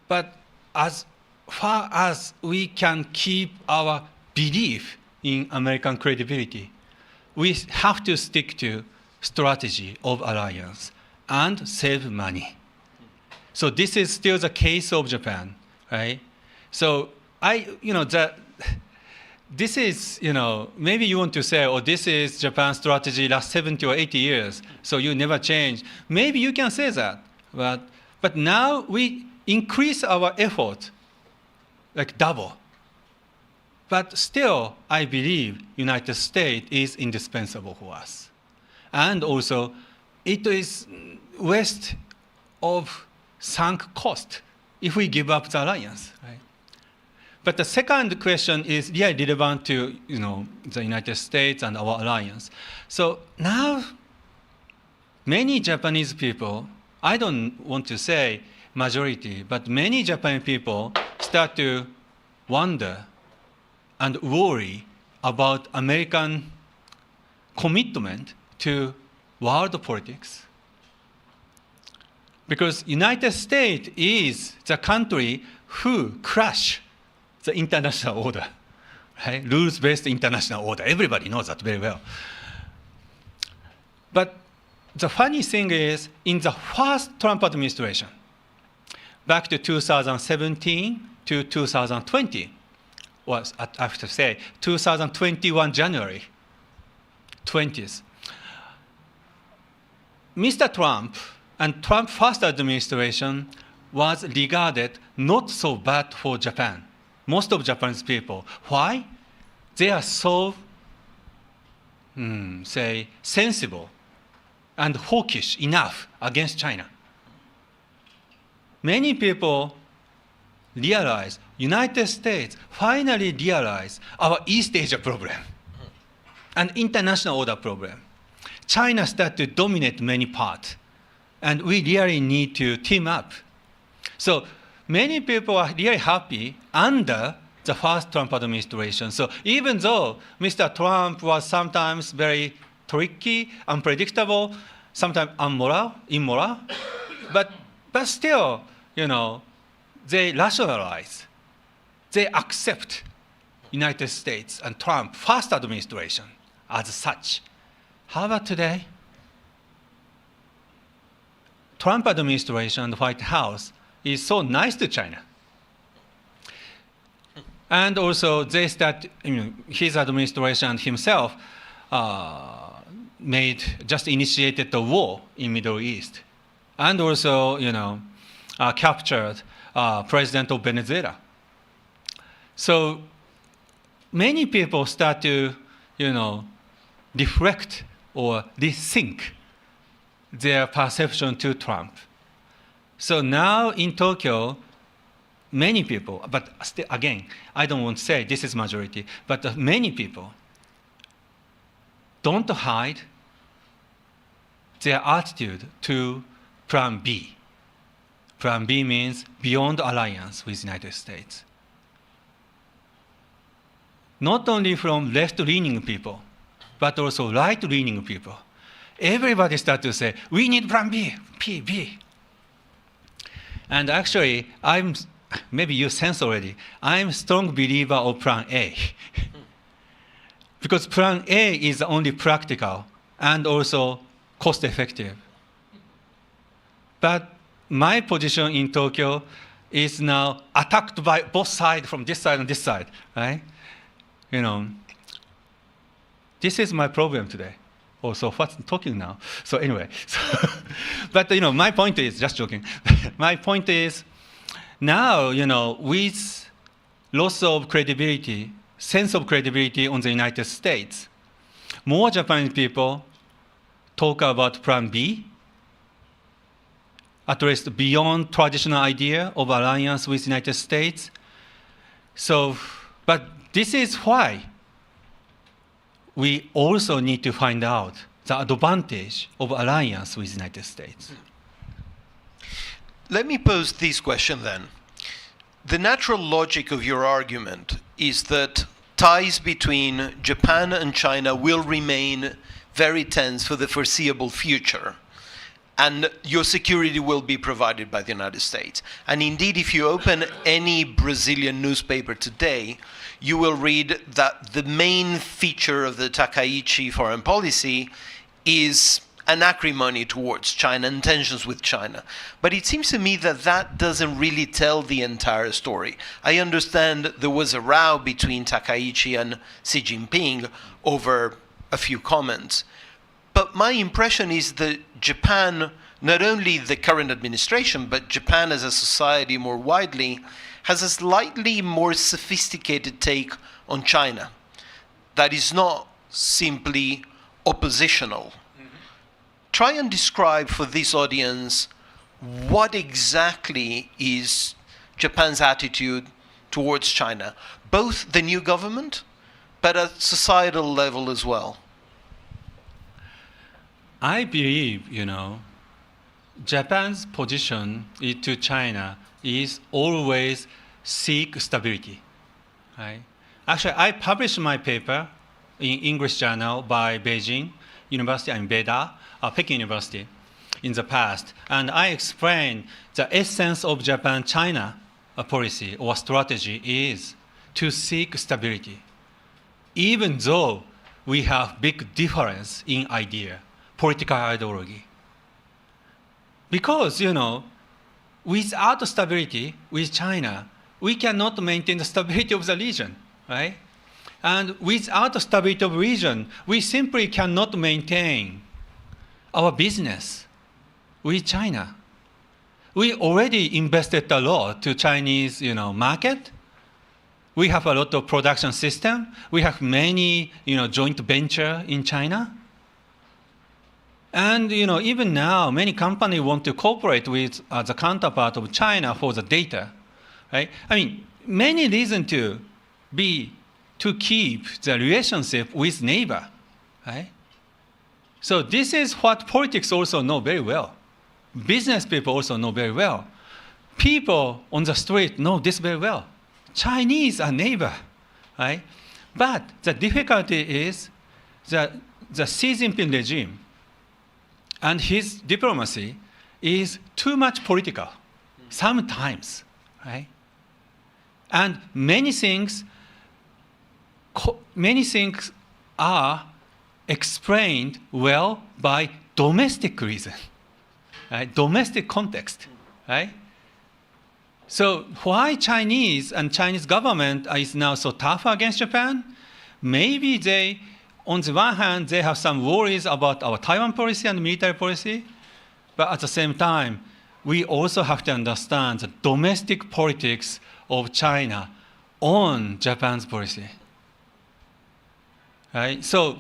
But as far as we can keep our belief in American credibility, we have to stick to strategy of alliance and save money. So this is still the case of Japan, right? So this is, maybe you want to say, oh, this is Japan's strategy last 70 or 80 years, so you never change. Maybe you can say that, but now we increase our effort like double. But still, I believe United States is indispensable for us. And also, it is waste of sunk cost if we give up the alliance, right? But the second question is really relevant to the United States and our alliance. So now, many Japanese people, I don't want to say majority, but many Japanese people start to wonder and worry about American commitment to world politics. Because United States is the country who crushed the international order, right? Rules-based international order. Everybody knows that very well. But the funny thing is, in the first Trump administration, back to 2017 to 2020, was, I have to say, 2021 January 20th, Mr. Trump and Trump's first administration was regarded not so bad for Japan. Most of Japanese people. Why? They are so, say, sensible and hawkish enough against China. Many people realize, United States finally realize our East Asia problem, an international order problem. China started to dominate many parts, and we really need to team up. So many people are really happy under the first Trump administration. So even though Mr. Trump was sometimes very tricky, unpredictable, sometimes immoral, but still, they rationalize, they accept United States and Trump first administration as such. How about today? Trump administration and the White House is so nice to China. And also they his administration himself just initiated the war in Middle East. And also, captured President of Venezuela. So many people start to, reflect or rethink their perception to Trump. So now in Tokyo, many people, but still, again, I don't want to say this is majority, but many people don't hide their attitude to Plan B. Plan B means beyond alliance with the United States. Not only from left-leaning people, but also right-leaning people. Everybody started to say, we need Plan B, B. And actually, maybe you sense already, I'm a strong believer of Plan A. Because Plan A is only practical and also cost-effective. But my position in Tokyo is now attacked by both sides, from this side and this side, right? This is my problem today. Also, what's talking now? So anyway, but my point is, just joking. My point is, now, with loss of credibility, sense of credibility on the United States, more Japanese people talk about Plan B, at least beyond traditional idea of alliance with the United States. So, but this is why we also need to find out the advantage of alliance with the United States. Let me pose this question then. The natural logic of your argument is that ties between Japan and China will remain very tense for the foreseeable future, and your security will be provided by the United States. And indeed, if you open any Brazilian newspaper today, you will read that the main feature of the Takaichi foreign policy is an acrimony towards China and tensions with China. But it seems to me that that doesn't really tell the entire story. I understand there was a row between Takaichi and Xi Jinping over a few comments. But my impression is that Japan, not only the current administration, but Japan as a society more widely, has a slightly more sophisticated take on China that is not simply oppositional. Try and describe for this audience what exactly is Japan's attitude towards China, both the new government, but at societal level as well. I believe, Japan's position to China is always seek stability, right? Actually, I published my paper in English journal by Beijing University and Peking University in the past, and I explained the essence of Japan-China policy or strategy is to seek stability, even though we have big difference in idea, political ideology. Because, without stability with China, we cannot maintain the stability of the region, right? And without the stability of the region, we simply cannot maintain our business with China. We already invested a lot to Chinese, market. We have a lot of production system. We have many, joint venture in China. And, even now, many companies want to cooperate with the counterpart of China for the data, right? I mean, many reasons to keep the relationship with neighbor, right? So this is what politics also know very well. Business people also know very well. People on the street know this very well. Chinese are neighbor, right? But the difficulty is that the Xi Jinping regime and his diplomacy is too much political, sometimes, right? And many things are explained well by domestic reason, right? Domestic context, right? So why Chinese and Chinese government is now so tough against Japan? Maybe they, on the one hand, they have some worries about our Taiwan policy and military policy, but at the same time, we also have to understand the domestic politics of China on Japan's policy. Right? So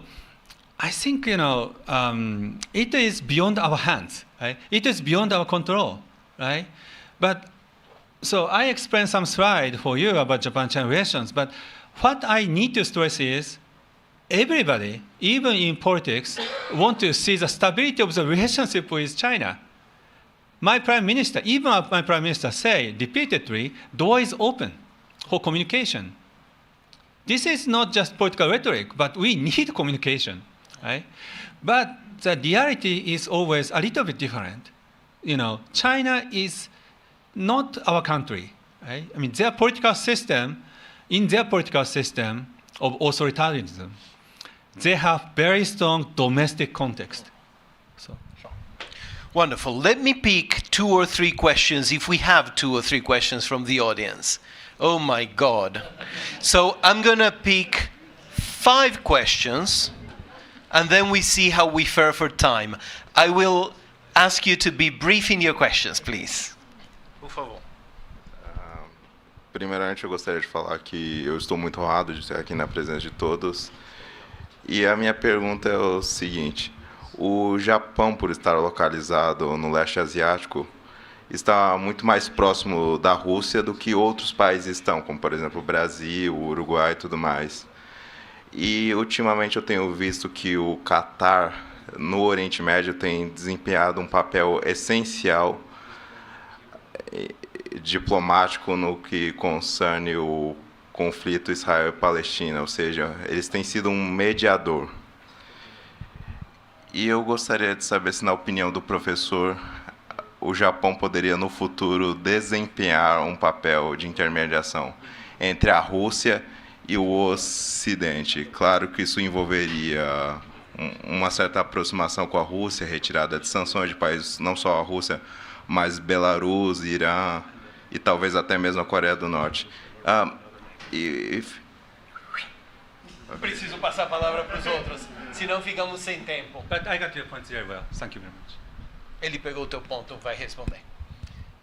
I think, it is beyond our hands, right? It is beyond our control, right? But so I explained some slide for you about Japan-China relations, but what I need to stress is everybody, even in politics, want to see the stability of the relationship with China. My prime minister, even my prime minister say repeatedly, door is open for communication. This is not just political rhetoric, but we need communication, right? But the reality is always a little bit different. China is not our country, right? I mean, their political system, in their political system of authoritarianism, they have very strong domestic context. So. Wonderful. Let me pick 2 or 3 questions, if we have 2 or 3 questions from the audience. Oh my God. So I'm going to pick 5 questions, and then we see how we fare for time. I will ask you to be brief in your questions, please. Por favor. Primeiramente, eu gostaria de falar que eu estou muito honrado de estar aqui na presença de todos. E a minha pergunta é o seguinte: o Japão, por estar localizado no Leste Asiático, está muito mais próximo da Rússia do que outros países estão, como, por exemplo, o Brasil, o Uruguai e tudo mais. E, ultimamente, eu tenho visto que o Catar, no Oriente Médio, tem desempenhado um papel essencial diplomático no que concerne o conflito Israel e Palestina, ou seja, eles têm sido um mediador. E eu gostaria de saber se, na opinião do professor, o Japão poderia, no futuro, desempenhar um papel de intermediação entre a Rússia e o Ocidente. Claro que isso envolveria uma certa aproximação com a Rússia, retirada de sanções de países, não só a Rússia, mas Belarus, Irã e talvez até mesmo a Coreia do Norte. Preciso passar a palavra para os outros, senão ficamos sem tempo. But I got your point very well. Thank you very much. Ele pegou o teu ponto, vai responder.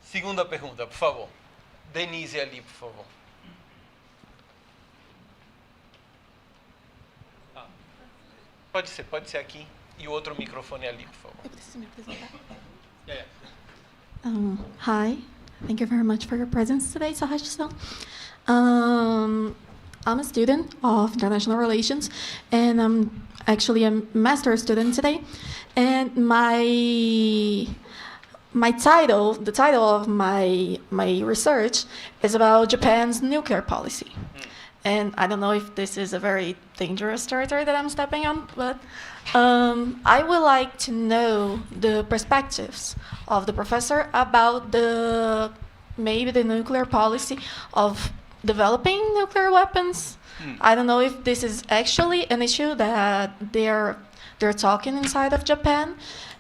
Segunda pergunta, por favor. Denise ali, por favor. Pode ser aqui. E o outro microfone ali, por favor. Eu preciso me apresentar. Yeah. Hi, thank you very much for your presence today, Sahashi-san. I'm a student of international relations, and I'm actually a master's student today. And the title of my research is about Japan's nuclear policy. And I don't know if this is a very dangerous territory that I'm stepping on, but I would like to know the perspectives of the professor about maybe the nuclear policy of developing nuclear weapons. I don't know if this is actually an issue that they're talking inside of Japan.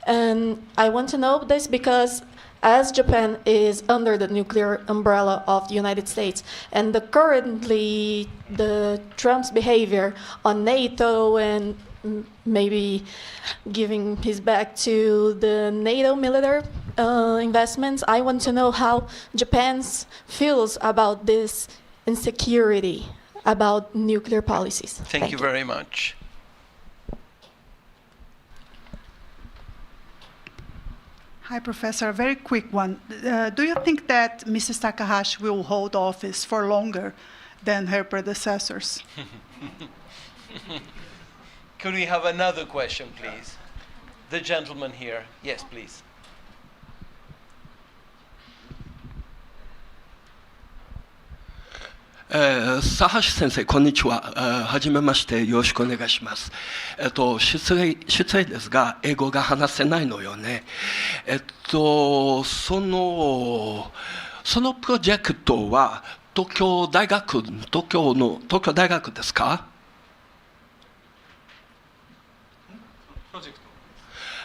And I want to know this because as Japan is under the nuclear umbrella of the United States, and currently the Trump's behavior on NATO and maybe giving his back to the NATO military investments, I want to know how Japan feels about this insecurity about nuclear policies. Thank you very much. Hi, Professor. A very quick one. Do you think that Mrs. Takahashi will hold office for longer than her predecessors? Could we have another question, please? The gentleman here. Yes, please. Sahashi 先生、こんにちは。はじめまして、よろしくお願いします。失礼ですが、英語が話せないのよね。そのプロジェクトは東京大学ですか？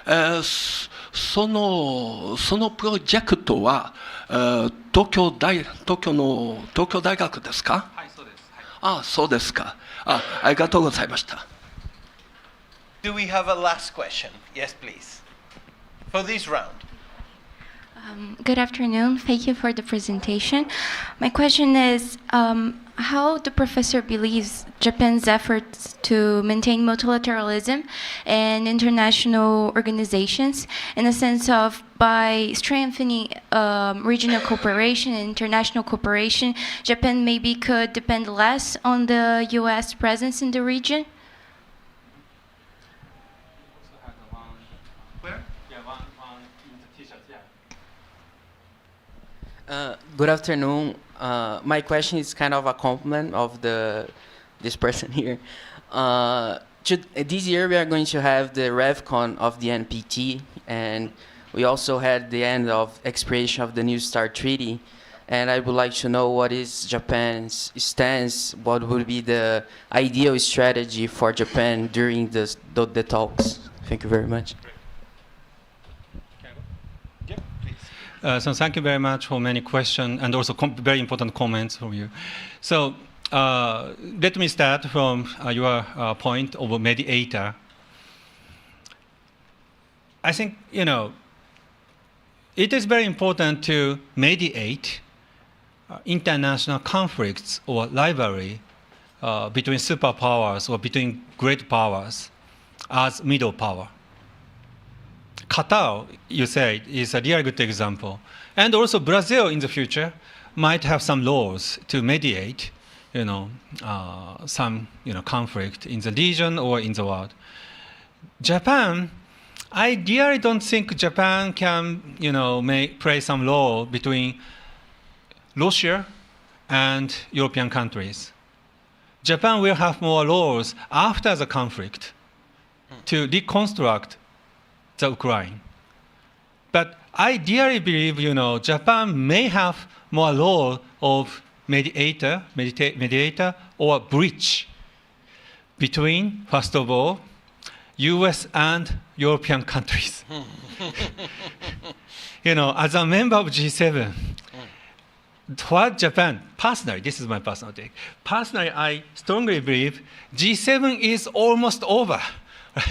そのプロジェクトは東京大学ですか？はい、そうです。あ、そうですか。ありがとうございました。Do we have a last question? Yes, please. For this round. Good afternoon. Thank you for the presentation. My question is, how the professor believes Japan's efforts to maintain multilateralism and international organizations in the sense of by strengthening regional cooperation and international cooperation, Japan maybe could depend less on the U.S. presence in the region? Good afternoon. My question is kind of a compliment of this person here. This year we are going to have the RevCon of the NPT, and we also had the end of expiration of the New START Treaty. And I would like to know what is Japan's stance, what would be the ideal strategy for Japan during the talks. Thank you very much. So thank you very much for many questions and also very important comments from you. So let me start from your point of a mediator. I think, it is very important to mediate international conflicts or rivalry between superpowers or between great powers as middle power. Qatar, you said, is a really good example. And also Brazil in the future might have some laws to mediate, some, conflict in the region or in the world. Japan, I really don't think Japan can, play some role between Russia and European countries. Japan will have more laws after the conflict to reconstruct the Ukraine. But I dearly believe, Japan may have more role of mediator or bridge between, first of all, US and European countries. As a member of G7, for Japan, personally, this is my personal take, personally, I strongly believe G7 is almost over,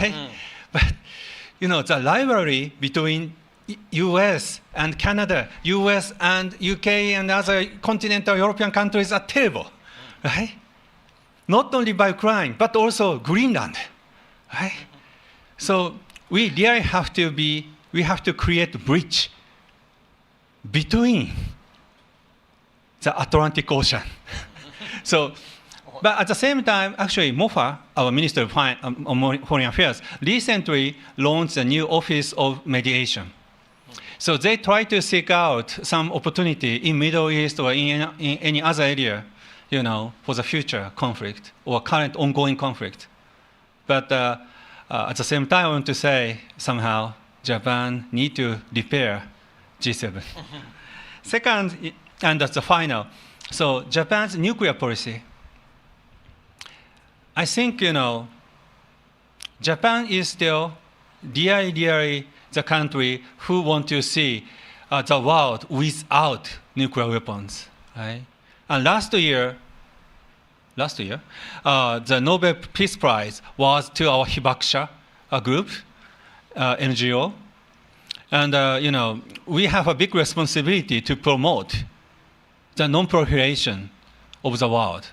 right? But the rivalry between US and Canada, US and UK and other continental European countries are terrible, right? Not only by Ukraine, but also Greenland, right? So we really have to create a bridge between the Atlantic Ocean. But at the same time, actually, MOFA, our Minister of Foreign Affairs, recently launched a new Office of Mediation. So they try to seek out some opportunity in Middle East or in any other area, for the future conflict or current ongoing conflict. But at the same time, I want to say somehow Japan need to repair G7. Second, and that's the final. So Japan's nuclear policy. I think, Japan is still really the country who want to see the world without nuclear weapons. Right? And last year, the Nobel Peace Prize was to our Hibakusha group, NGO. And, we have a big responsibility to promote the non-proliferation of the world.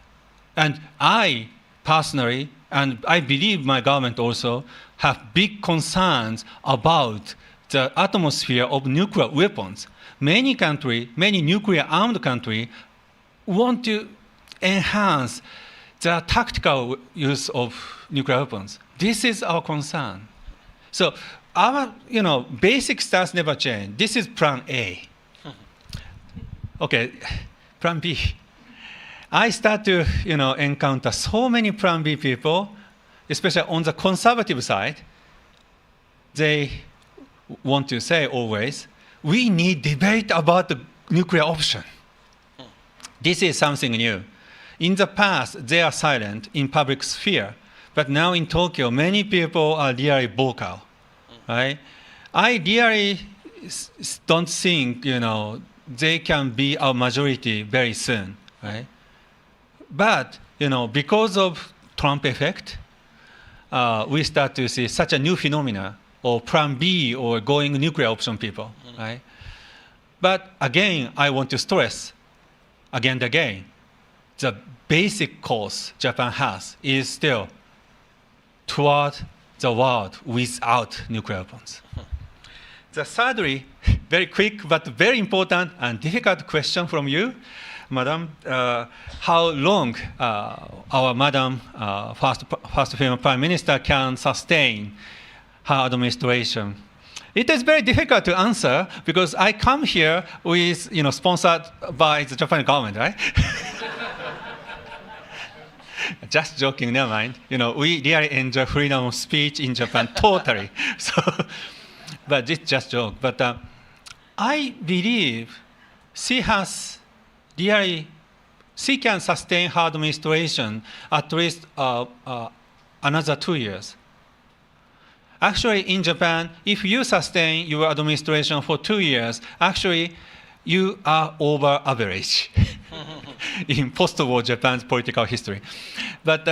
And I personally, and I believe my government also, have big concerns about the atmosphere of nuclear weapons. Many nuclear-armed countries want to enhance the tactical use of nuclear weapons. This is our concern. So our, basic stance never change. This is plan A. Okay, plan B. I start to, encounter so many plan B people, especially on the conservative side. They want to say always, we need debate about the nuclear option. This is something new. In the past, they are silent in public sphere, but now in Tokyo, many people are really vocal, right? I really don't think, they can be a majority very soon, right? But, because of Trump effect, we start to see such a new phenomena, or plan B, or going nuclear option people, right? But again, I want to stress, again and again, the basic course Japan has is still toward the world without nuclear weapons. The thirdly, very quick but very important and difficult question from you, Madam, how long our Madam first female Prime Minister can sustain her administration? It is very difficult to answer because I come here with, sponsored by the Japanese government, right? Just joking, never mind. We really enjoy freedom of speech in Japan, totally. So, but it's just joke. But I believe she can sustain her administration at least another 2 years. Actually, in Japan, if you sustain your administration for 2 years, actually, you are over average in post-war Japan's political history. But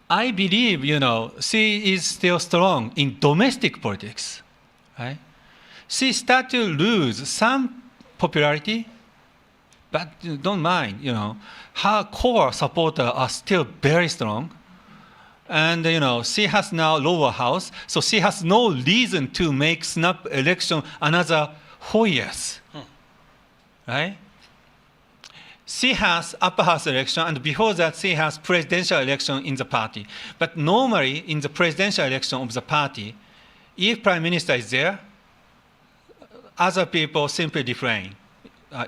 I believe, she is still strong in domestic politics, right? She started to lose some popularity, but don't mind, her core supporters are still very strong. And, she has now lower house, so she has no reason to make snap election another 4 years, right? She has upper house election, and before that, she has presidential election in the party. But normally, in the presidential election of the party, if prime minister is there, other people simply refrain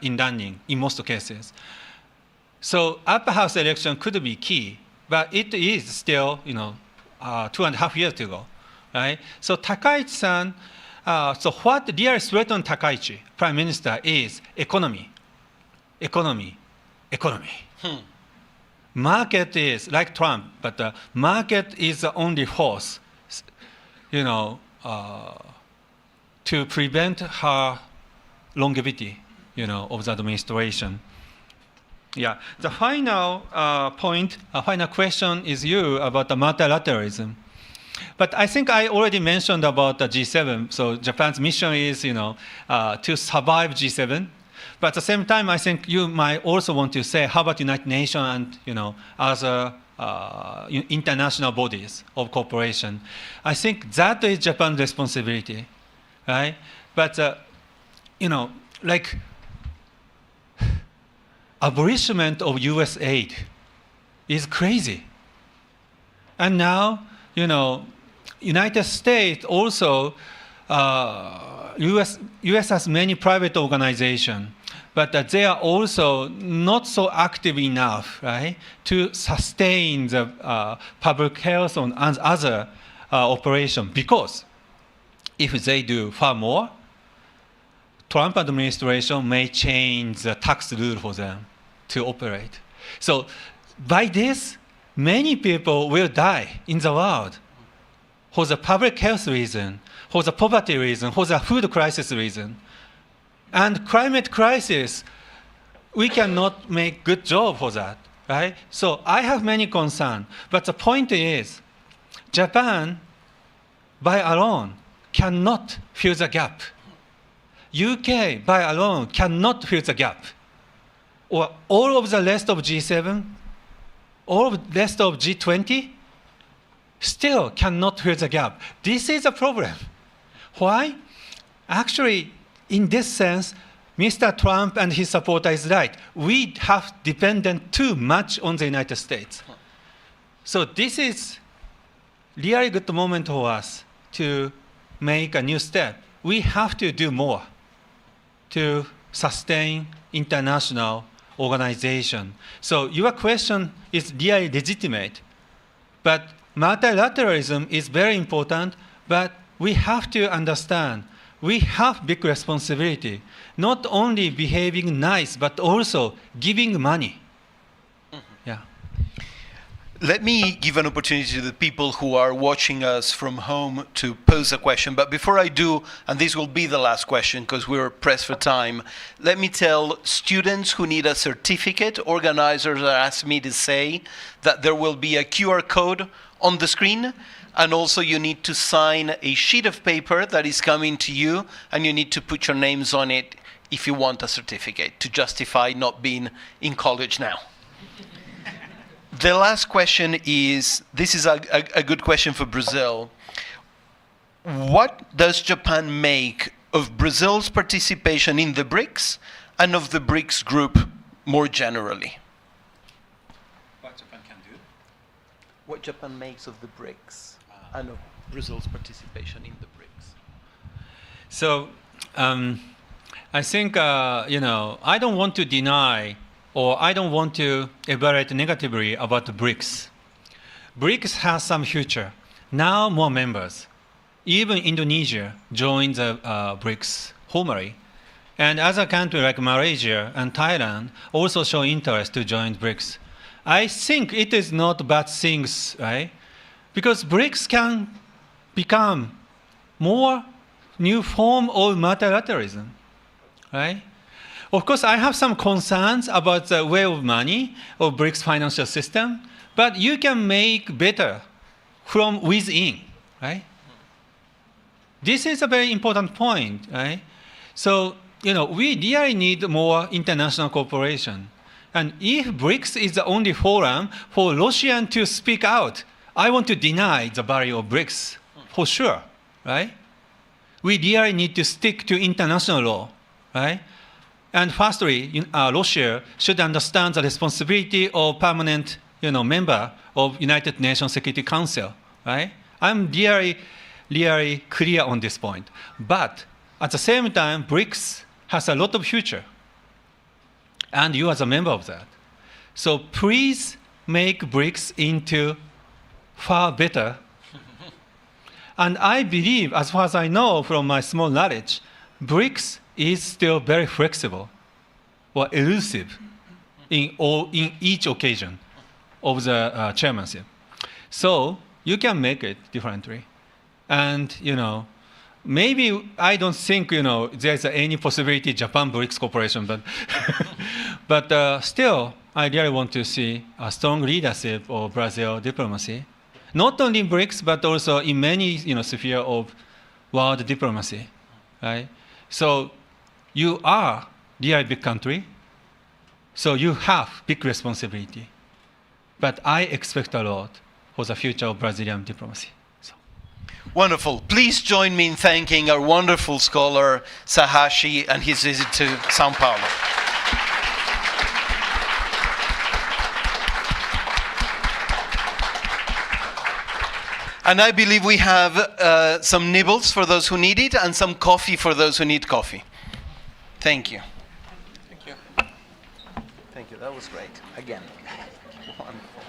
in running in most cases. So upper house election could be key, but it is still, 2.5 years to go, right? So Takaichi-san, so what really threatens Takaichi, prime minister, is economy. Market is like Trump, but the market is the only force, to prevent her longevity, of the administration. Yeah, the final final question is you about the multilateralism. But I think I already mentioned about the G7. So Japan's mission is, to survive G7. But at the same time, I think you might also want to say, how about United Nations and, other international bodies of cooperation? I think that is Japan's responsibility, right? But, like abolishment of U.S. aid is crazy. And now, United States also, U.S. has many private organizations, but they are also not so active enough, right, to sustain the public health and other operation. Because if they do far more, Trump administration may change the tax rule for them, to operate. So by this, many people will die in the world for the public health reason, for the poverty reason, for the food crisis reason. And climate crisis, we cannot make good job for that, right? So I have many concerns, but the point is, Japan, by alone, cannot fill the gap. UK, by alone, cannot fill the gap. Or all of the rest of G7, all of the rest of G20, still cannot fill the gap. This is a problem. Why? Actually, in this sense, Mr. Trump and his supporter is right. We have depended too much on the United States. So this is really good moment for us to make a new step. We have to do more to sustain international organization. So your question is really legitimate, but multilateralism is very important, but we have to understand we have big responsibility, not only behaving nice, but also giving money. Yeah. Let me give an opportunity to the people who are watching us from home to pose a question. But before I do, and this will be the last question because we're pressed for time, let me tell students who need a certificate, organizers asked me to say that there will be a QR code on the screen, and also you need to sign a sheet of paper that is coming to you, and you need to put your names on it if you want a certificate to justify not being in college now. The last question is, this is a good question for Brazil. What does Japan make of Brazil's participation in the BRICS and of the BRICS group more generally? What Japan can do? What Japan makes of the BRICS and of Brazil's participation in the BRICS? So I think, I don't want to deny or I don't want to evaluate negatively about the BRICS. BRICS has some future. Now more members. Even Indonesia joined the BRICS formally. And other countries like Malaysia and Thailand also show interest to join BRICS. I think it is not bad things, right? Because BRICS can become more new form of multilateralism, right? Of course, I have some concerns about the way of money of BRICS financial system, but you can make better from within, right? This is a very important point, right? So, we really need more international cooperation. And if BRICS is the only forum for Russian to speak out, I want to deny the value of BRICS, for sure, right? We really need to stick to international law, right? And firstly, Russia should understand the responsibility of permanent, member of United Nations Security Council, right? I'm really clear on this point. But at the same time, BRICS has a lot of future. And you are a member of that. So please make BRICS into far better. And I believe, as far as I know from my small knowledge, BRICS is still very flexible or elusive in each occasion of the chairmanship. So you can make it differently. And, maybe I don't think, there's any possibility Japan BRICS cooperation, but, but still, I really want to see a strong leadership of Brazil diplomacy. Not only in BRICS, but also in many spheres of world diplomacy, right? So you are really big country, so you have big responsibility. But I expect a lot for the future of Brazilian diplomacy. So. Wonderful. Please join me in thanking our wonderful scholar, Sahashi, and his visit to São Paulo. And I believe we have some nibbles for those who need it and some coffee for those who need coffee. Thank you. Thank you. Thank you. That was great. Again. Wonderful.